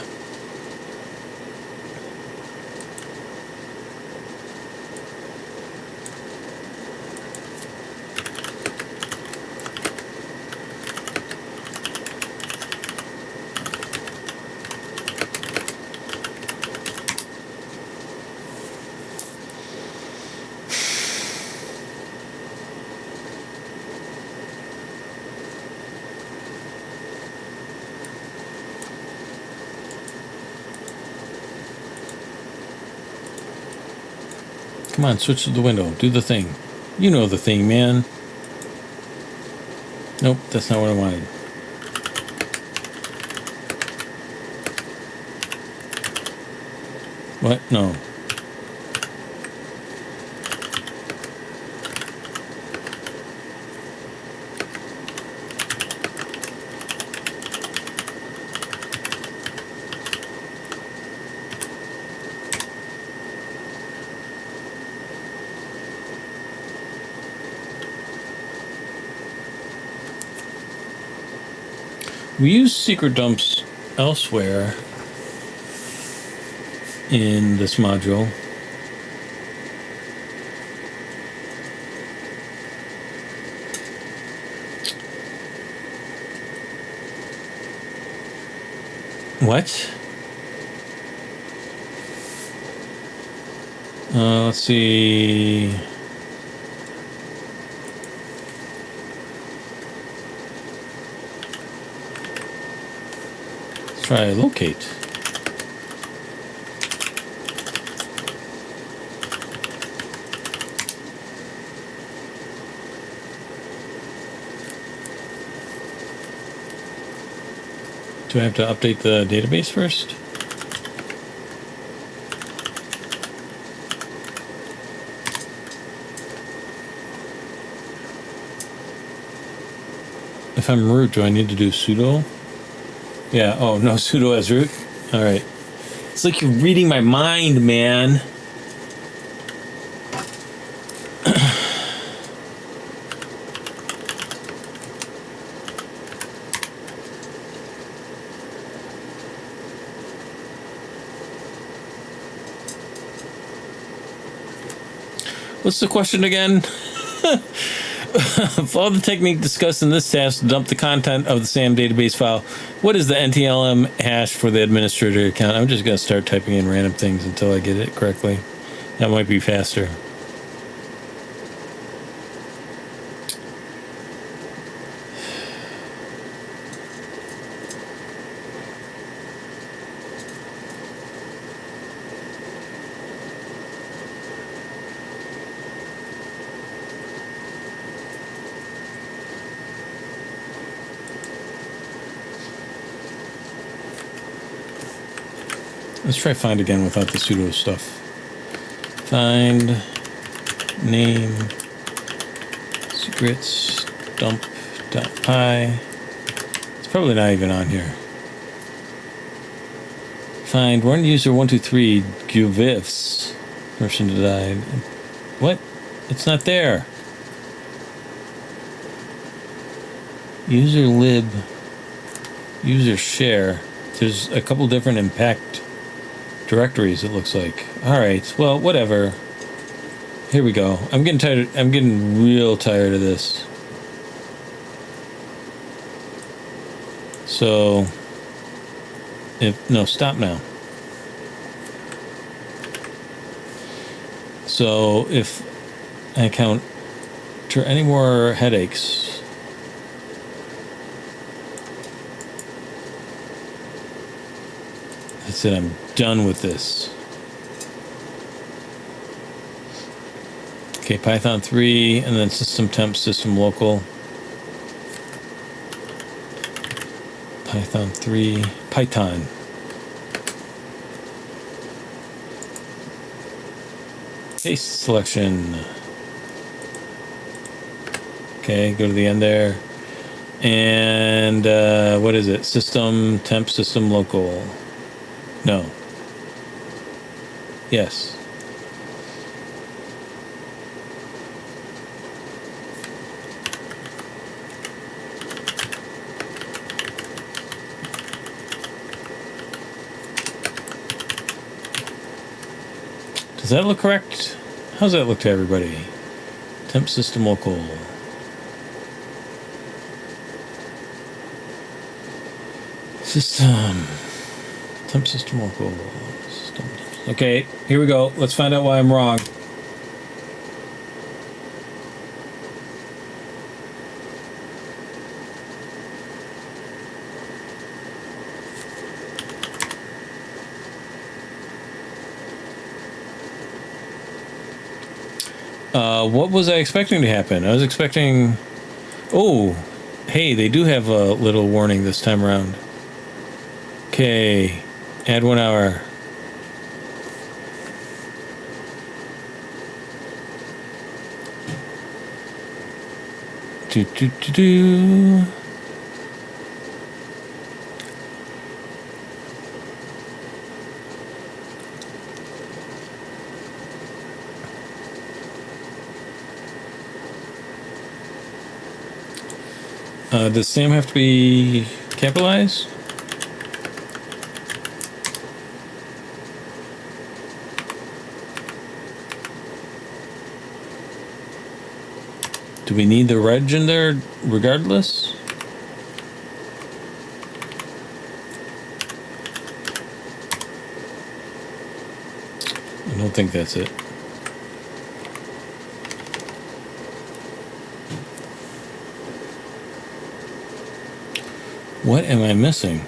Come on, switch to the window. Do the thing. You know the thing, man. Nope, that's not what I wanted. What? No. We use secret dumps elsewhere in this module. What? Let's see. Try locate. Do I have to update the database first? If I'm root, do I need to do sudo? Yeah, oh, no sudo as root? Alright. It's like you're reading my mind, man. What's the question again? Follow the technique discussed in this task to dump the content of the SAM database file. What is the NTLM hash for the administrator account? I'm just going to start typing in random things until I get it correctly. That might be faster. Let's try find again without the sudo stuff. Find name secrets dump.py. It's probably not even on here. Find one user 123 Guvifs. Person died. What? It's not there. User lib. User share. There's a couple different impact directories, it looks like. Alright, well, whatever. Here we go. I'm getting tired. I'm getting real tired of this. So, no, stop now. So if I encounter any more headaches, that's it. I'm done with this. Okay, Python 3, and then system temp, system local. Python 3, Python. Paste selection. Okay, go to the end there. And what is it? System temp, system local. No. Yes. Does that look correct? How's that look to everybody? Temp system local. System. Temp system local. System. Okay, here we go. Let's find out why I'm wrong. What was I expecting to happen? I was expecting... Oh, hey, they do have a little warning this time around. Okay, add 1 hour. Do. Does Sam have to be capitalized? Do we need the reg in there regardless? I don't think that's it. What am I missing?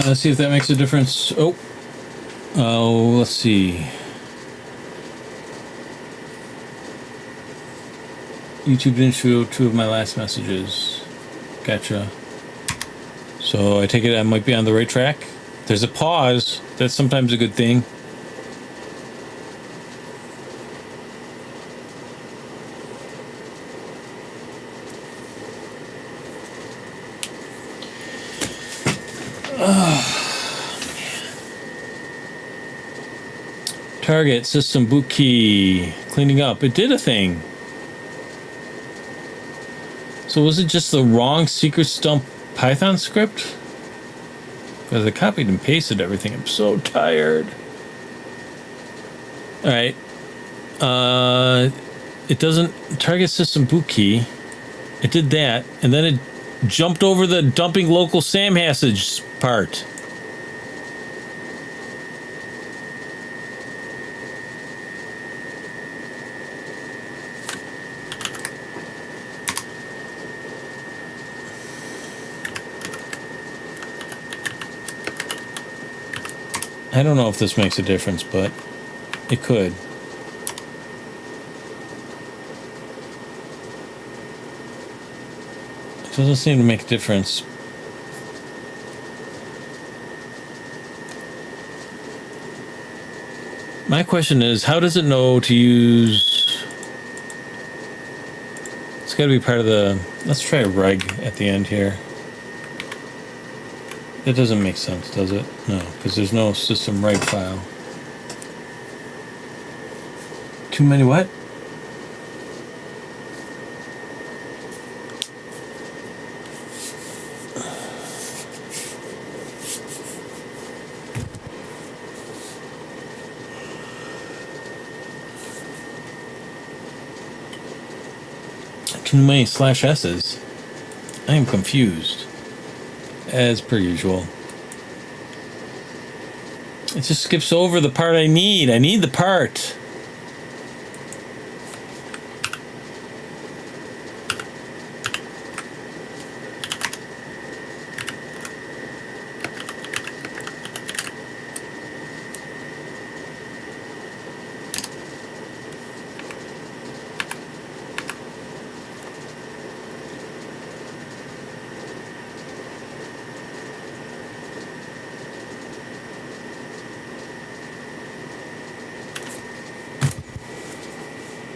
Let's see if that makes a difference. Oh, let's see. YouTube didn't show 2 of my last messages. Gotcha. So I take it I might be on the right track. There's a pause. That's sometimes a good thing. Target system boot key. Cleaning up. It did a thing. So was it just the wrong secret stump Python script? Because I copied and pasted everything. I'm so tired. Alright. It doesn't... Target system boot key. It did that. And then it jumped over the dumping local SAM hashes part. I don't know if this makes a difference, but it could. It doesn't seem to make a difference. My question is, how does it know to use... It's got to be part of the... Let's try reg at the end here. That doesn't make sense, does it? No, because there's no system reg file. Too many what? Too many /s's. I am confused. As per usual. It just skips over the part I need. I need the part.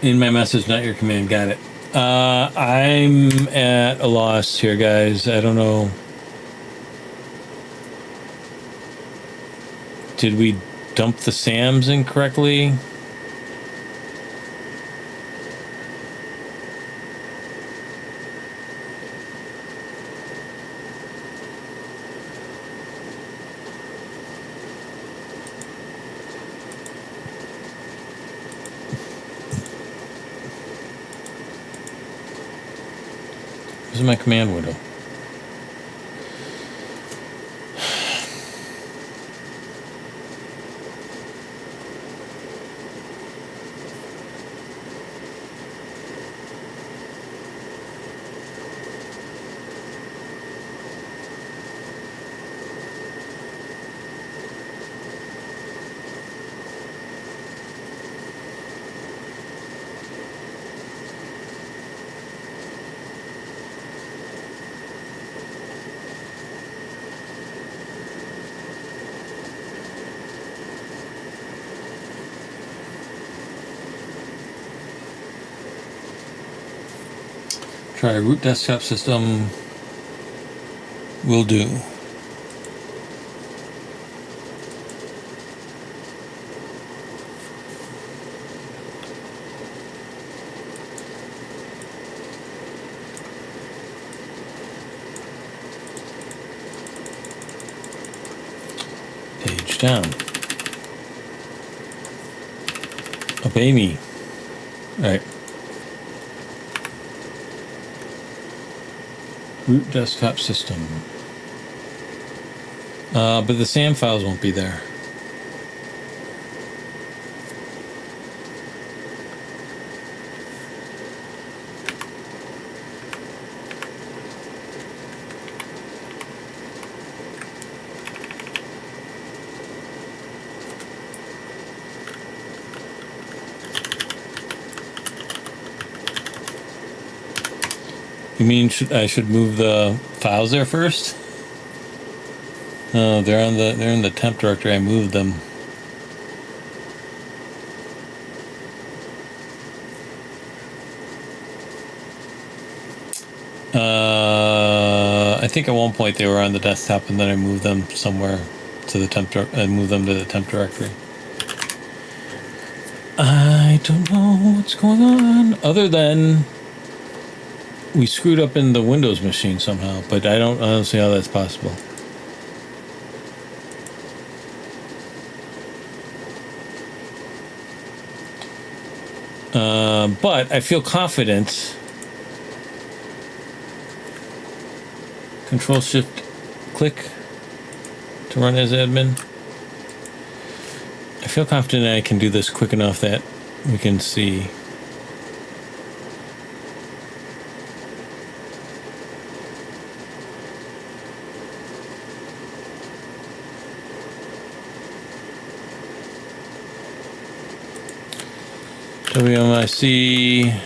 In my message, not your command. Got it. I'm at a loss here, guys. I don't know. Did we dump the SAMs incorrectly? Where's my command window? Try root desktop system. Will do. Page down. Obey me. All right. Root desktop system. But the SAM files won't be there. You mean I should move the files there first? Oh, they're in the temp directory. I moved them. I think think at one point they were on the desktop, and then I moved them somewhere to the temp. I moved them to the temp directory. I don't know what's going on, other than we screwed up in the Windows machine somehow. But I don't see how that's possible. But I feel confident. Control Shift click to run as admin. I feel confident I can do this quick enough that we can see. WMIC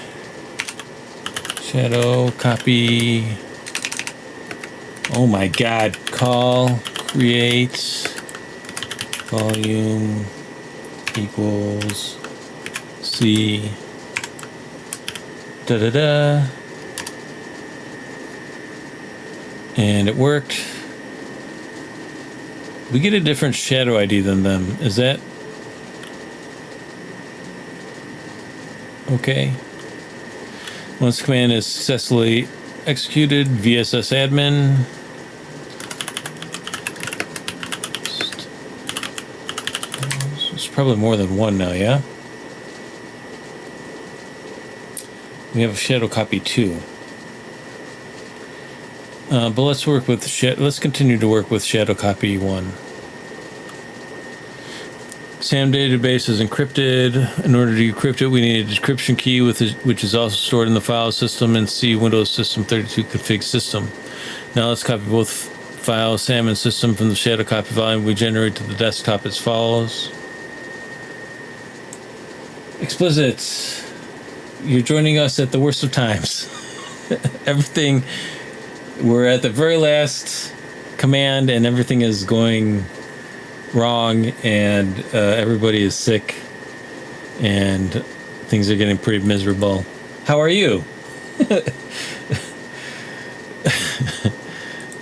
shadow copy. Oh my god, call create volume equals C da da da, and it worked. We get a different shadow ID than them. Is that okay? Once the command is successfully executed, VSS admin. It's probably more than one now, yeah? We have a shadow copy 2. But let's work with let's continue to work with shadow copy 1. SAM database is encrypted. In order to decrypt it, we need a decryption key which is also stored in the file system and C Windows System 32 config system. Now let's copy both files, SAM and system, from the shadow copy volume we generate to the desktop as follows. Explicit. You're joining us at the worst of times. Everything, we're at the very last command and everything is going wrong, and everybody is sick and things are getting pretty miserable. How are you?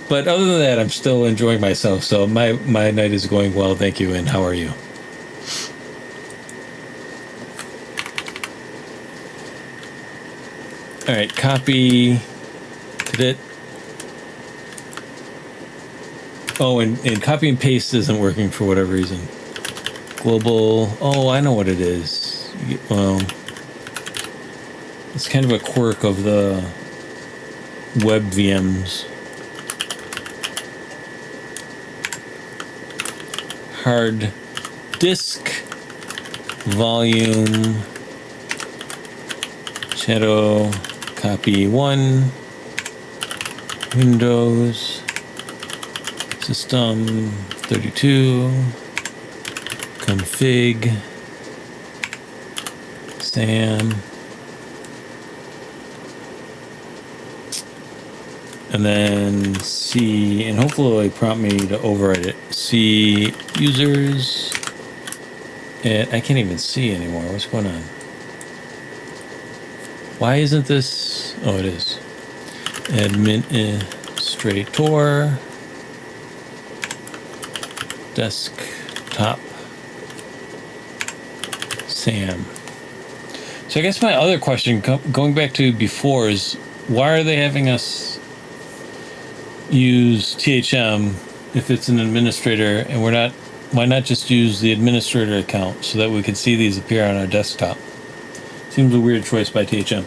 But other than that, I'm still enjoying myself, so my night is going well, thank you. And how are you? All right, copy. Did it? Oh, and copy and paste isn't working for whatever reason. Global. Oh, I know what it is. Well, it's kind of a quirk of the web VMs. Hard disk volume shadow copy 1 Windows System 32 config SAM, and then C, and hopefully it'll prompt me to overwrite it. C users, and I can't even see anymore. What's going on? Why isn't this? Oh, it is. Administrator desktop SAM. So I guess my other question, going back to before, is why are they having us use THM if it's an administrator, and we're not? Why not just use the administrator account so that we can see these appear on our desktop? Seems a weird choice by THM.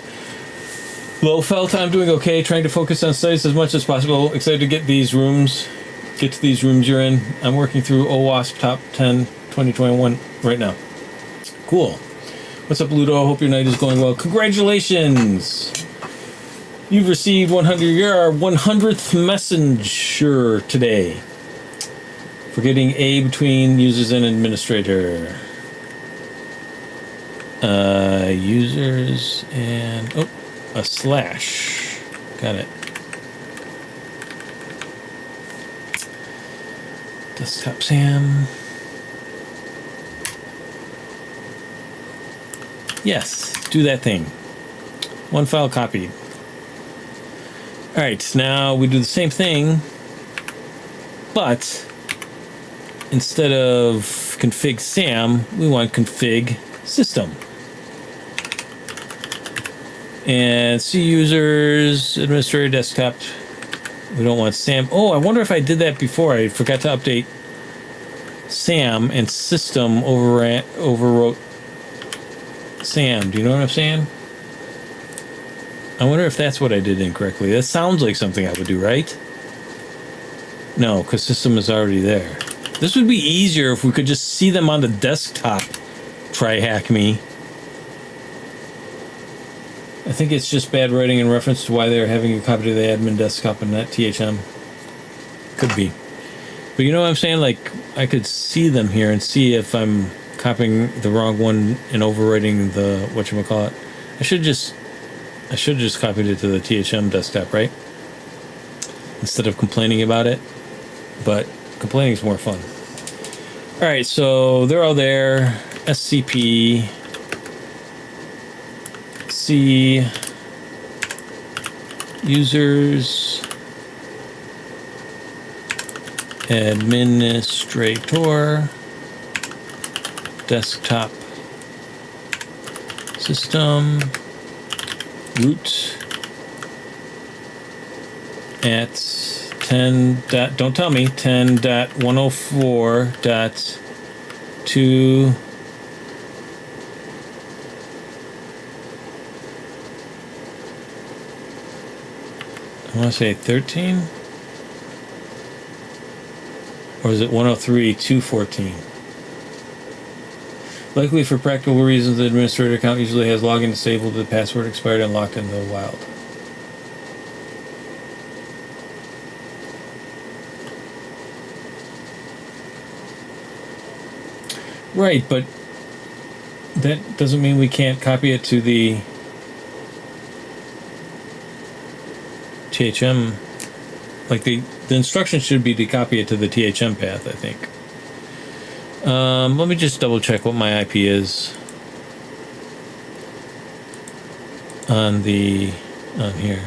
Low felt, I'm doing okay, trying to focus on studies as much as possible. Excited to get to these rooms you're in. I'm working through OWASP Top 10 2021 right now. Cool. What's up, Ludo? Hope your night is going well. Congratulations! You've received 100. You're our 100th messenger today for getting A between users and administrator. Users and a slash. Got it. Desktop SAM. Yes, do that thing. One file copied. All right, now we do the same thing, but instead of config SAM, we want config system. And C users, administrator desktop. We don't want SAM. Oh, I wonder if I did that before. I forgot to update SAM and system overwrote SAM. Do you know what I'm saying? I wonder if that's what I did incorrectly. That sounds like something I would do, right? No, because system is already there. This would be easier if we could just see them on the desktop. Try hack me. I think it's just bad writing in reference to why they're having a copy to the admin desktop and not THM. Could be. But you know what I'm saying? Like, I could see them here and see if I'm copying the wrong one and overwriting the whatchamacallit. I should have just copied it to the THM desktop, right? Instead of complaining about it. But complaining is more fun. All right, so they're all there. SCP. C. Users. Administrator. Desktop. System. Root. At 10. Don't tell me. 10.104.2. I want to say 13? Or is it 103.214? Likely for practical reasons, the administrator account usually has login disabled, the password expired, and locked in the wild. Right, but that doesn't mean we can't copy it to the THM. Like the instruction should be to copy it to the THM path, I think. Let me just double check what my IP is on here.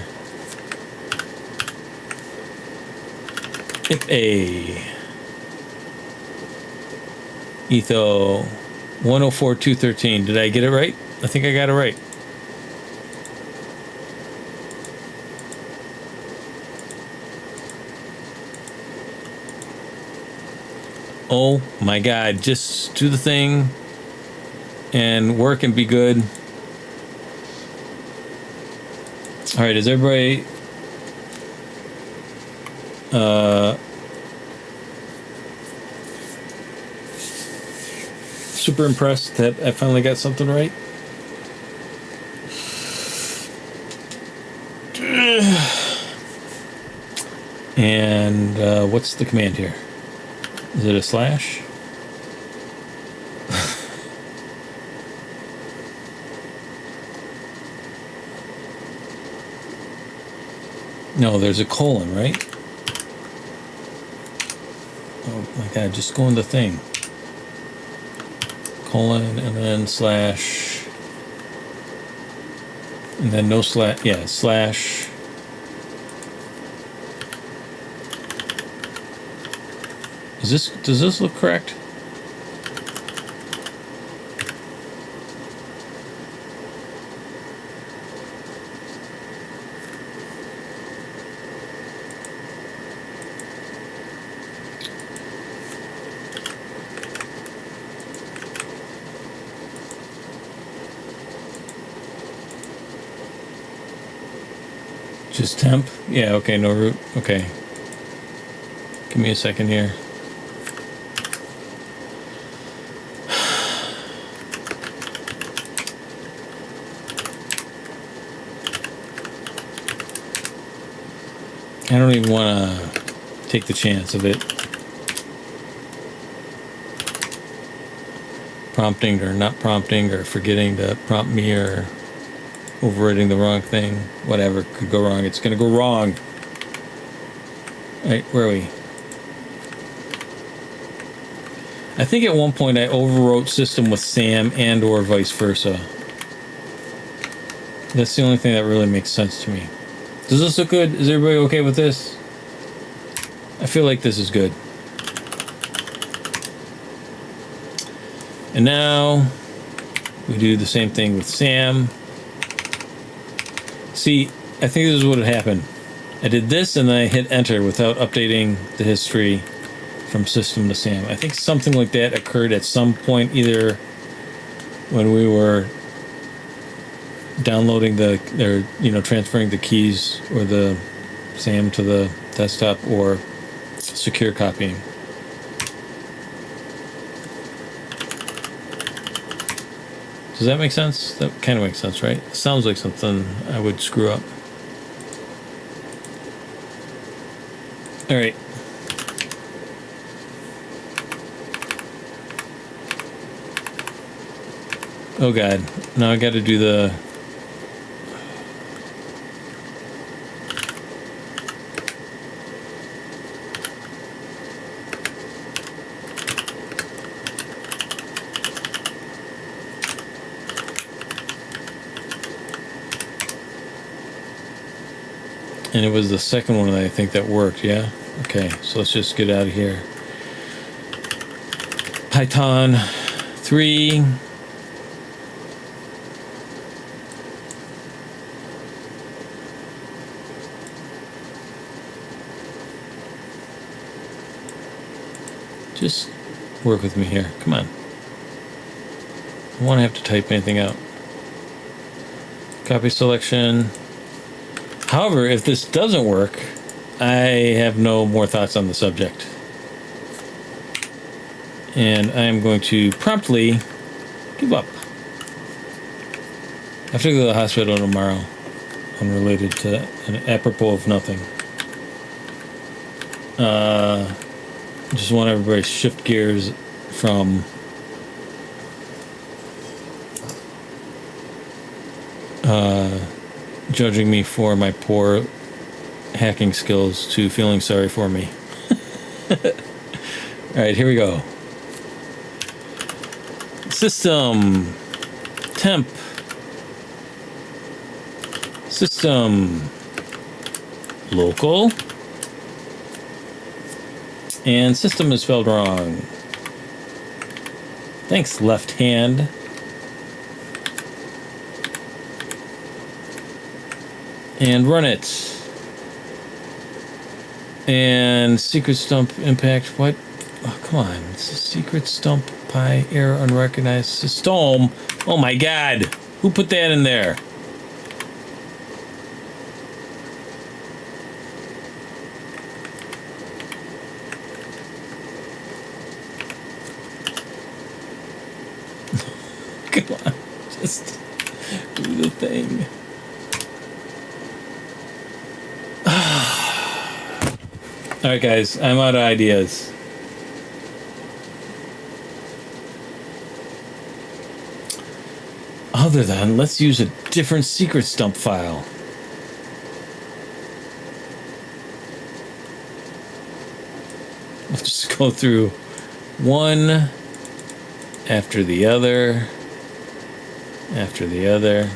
IPA Etho 104.213. Did I get it right? I think I got it right. Oh my God, just do the thing and work and be good. All right, is everybody super impressed that I finally got something right? And what's the command here? Is it a slash? No, there's a colon, right? Oh my God, just go in the thing. Colon and then slash. And then no slash. Yeah, slash. Does this look correct? Just temp? Yeah, okay, no root. Okay. Give me a second here. I don't even want to take the chance of it prompting or not prompting or forgetting to prompt me or overriding the wrong thing. Whatever could go wrong. It's going to go wrong. All right, where are we? I think at one point I overwrote system with SAM and or vice versa. That's the only thing that really makes sense to me. Does this look good? Is everybody okay with this? I feel like this is good. And now we do the same thing with Sam. See, I think this is what happened. I did this and then I hit enter without updating the history from system to Sam. I think something like that occurred at some point, either when we were downloading transferring the keys or the Sam to the desktop, or secure copying. Does that make sense? That kind of makes sense, right? Sounds like something I would screw up. All right. Oh God, now I got to do the... And it was the second one that I think that worked, yeah? Okay, so let's just get out of here. Python 3. Just work with me here. Come on. I don't want to have to type anything out. Copy selection. However, if this doesn't work, I have no more thoughts on the subject. And I am going to promptly give up. I have to go to the hospital tomorrow, unrelated to an apropos of nothing. Just want everybody to shift gears from judging me for my poor hacking skills to feeling sorry for me. Alright, here we go. System. Temp. System. Local. And system is spelled wrong. Thanks, left hand. And run it. And secret stump impact. What? Oh, come on. It's a secret stump pi error unrecognized system. Oh my God. Who put that in there? Come on. Just do the thing. Alright guys, I'm out of ideas. Other than, let's use a different secret stump file. Let's just go through one after the other, after the other.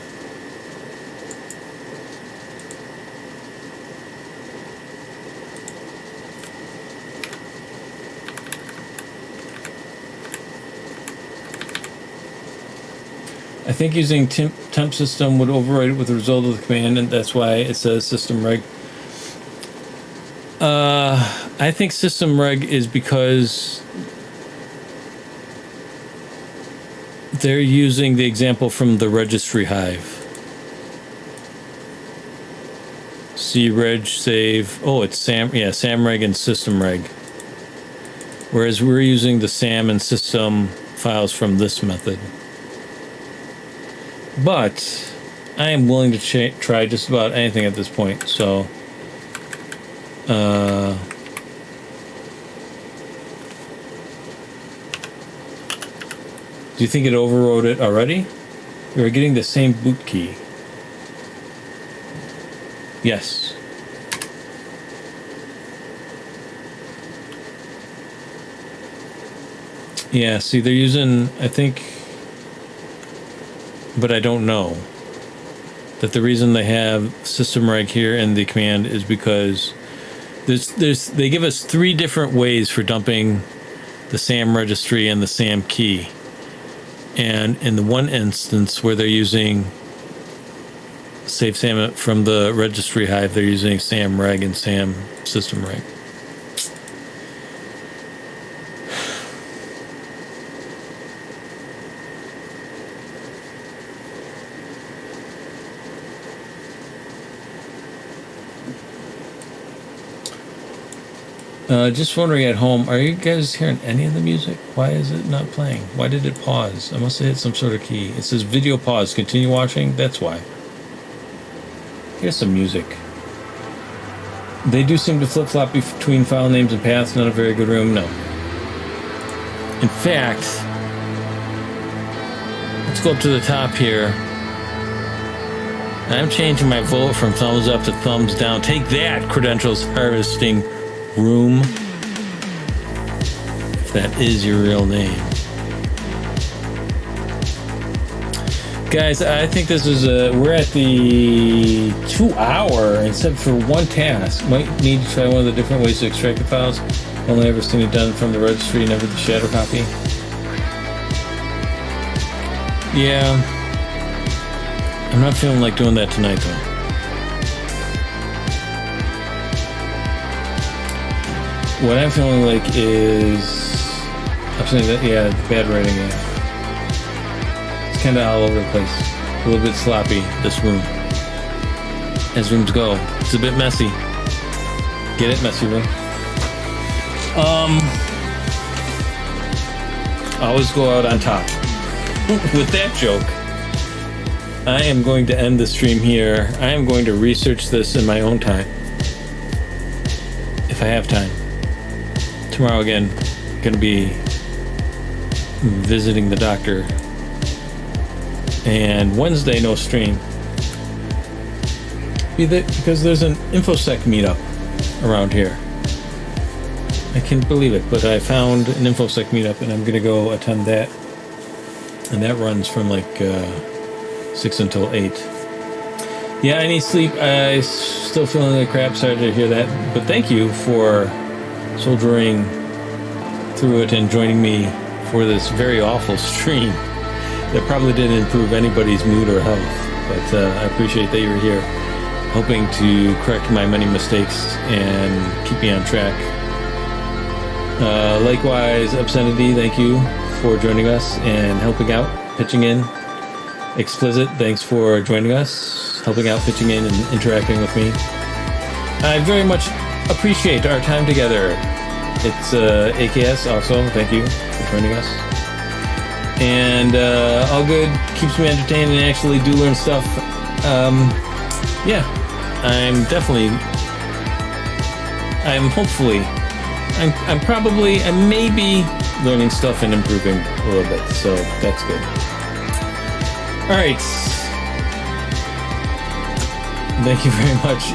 I think using temp system would override it with the result of the command, and that's why it says system reg. I think system reg is because they're using the example from the registry hive. Creg save. Oh, it's SAM. Yeah, SAMreg and system reg. Whereas we're using the SAM and system files from this method. But I am willing to try just about anything at this point. So, do you think it overrode it already? We are getting the same boot key. Yes. Yeah, see, they're using, I think, but I don't know. that the reason they have system reg here in the command is because they give us 3 different ways for dumping the SAM registry and the SAM key. And in the one instance where they're using save SAM from the registry hive, they're using SAM reg and SAM system reg. Just wondering at home, are you guys hearing any of the music? Why is it not playing? Why did it pause? I must have hit some sort of key. It says video pause, continue watching. That's why. Here's some music. They do seem to flip-flop between file names and paths. Not a very good room, no. In fact, let's go up to the top here. I'm changing my vote from thumbs up to thumbs down. Take that, credentials harvesting room, if that is your real name. Guys, I think this is we're at the 2 hour, except for one task. Might need to try one of the different ways to extract the files. Only ever seen it done from the registry, never the shadow copy. Yeah, I'm not feeling like doing that tonight though. What I'm feeling like is, I'm saying that, yeah, bad writing. Yeah. It's kind of all over the place. A little bit sloppy, this room. As rooms go. It's a bit messy. Get it? Messy room. Always go out on top. With that joke, I am going to end the stream here. I am going to research this in my own time. If I have time. Tomorrow again, going to be visiting the doctor. And Wednesday, no stream. Because there's an InfoSec meetup around here. I can't believe it, but I found an InfoSec meetup and I'm going to go attend that. And that runs from like 6 until 8. Yeah, I need sleep. I still feeling like crap. Sorry to hear that. But thank you for soldiering through it and joining me for this very awful stream that probably didn't improve anybody's mood or health, but I appreciate that you were here, hoping to correct my many mistakes and keep me on track. Likewise, Obscenity, thank you for joining us and helping out, pitching in. Explicit, thanks for joining us, helping out, pitching in, and interacting with me. I very much appreciate our time together. It's AKS also, thank you for joining us. And all good, keeps me entertained and actually do learn stuff. Yeah, I may be learning stuff and improving a little bit, so that's good. All right. Thank you very much.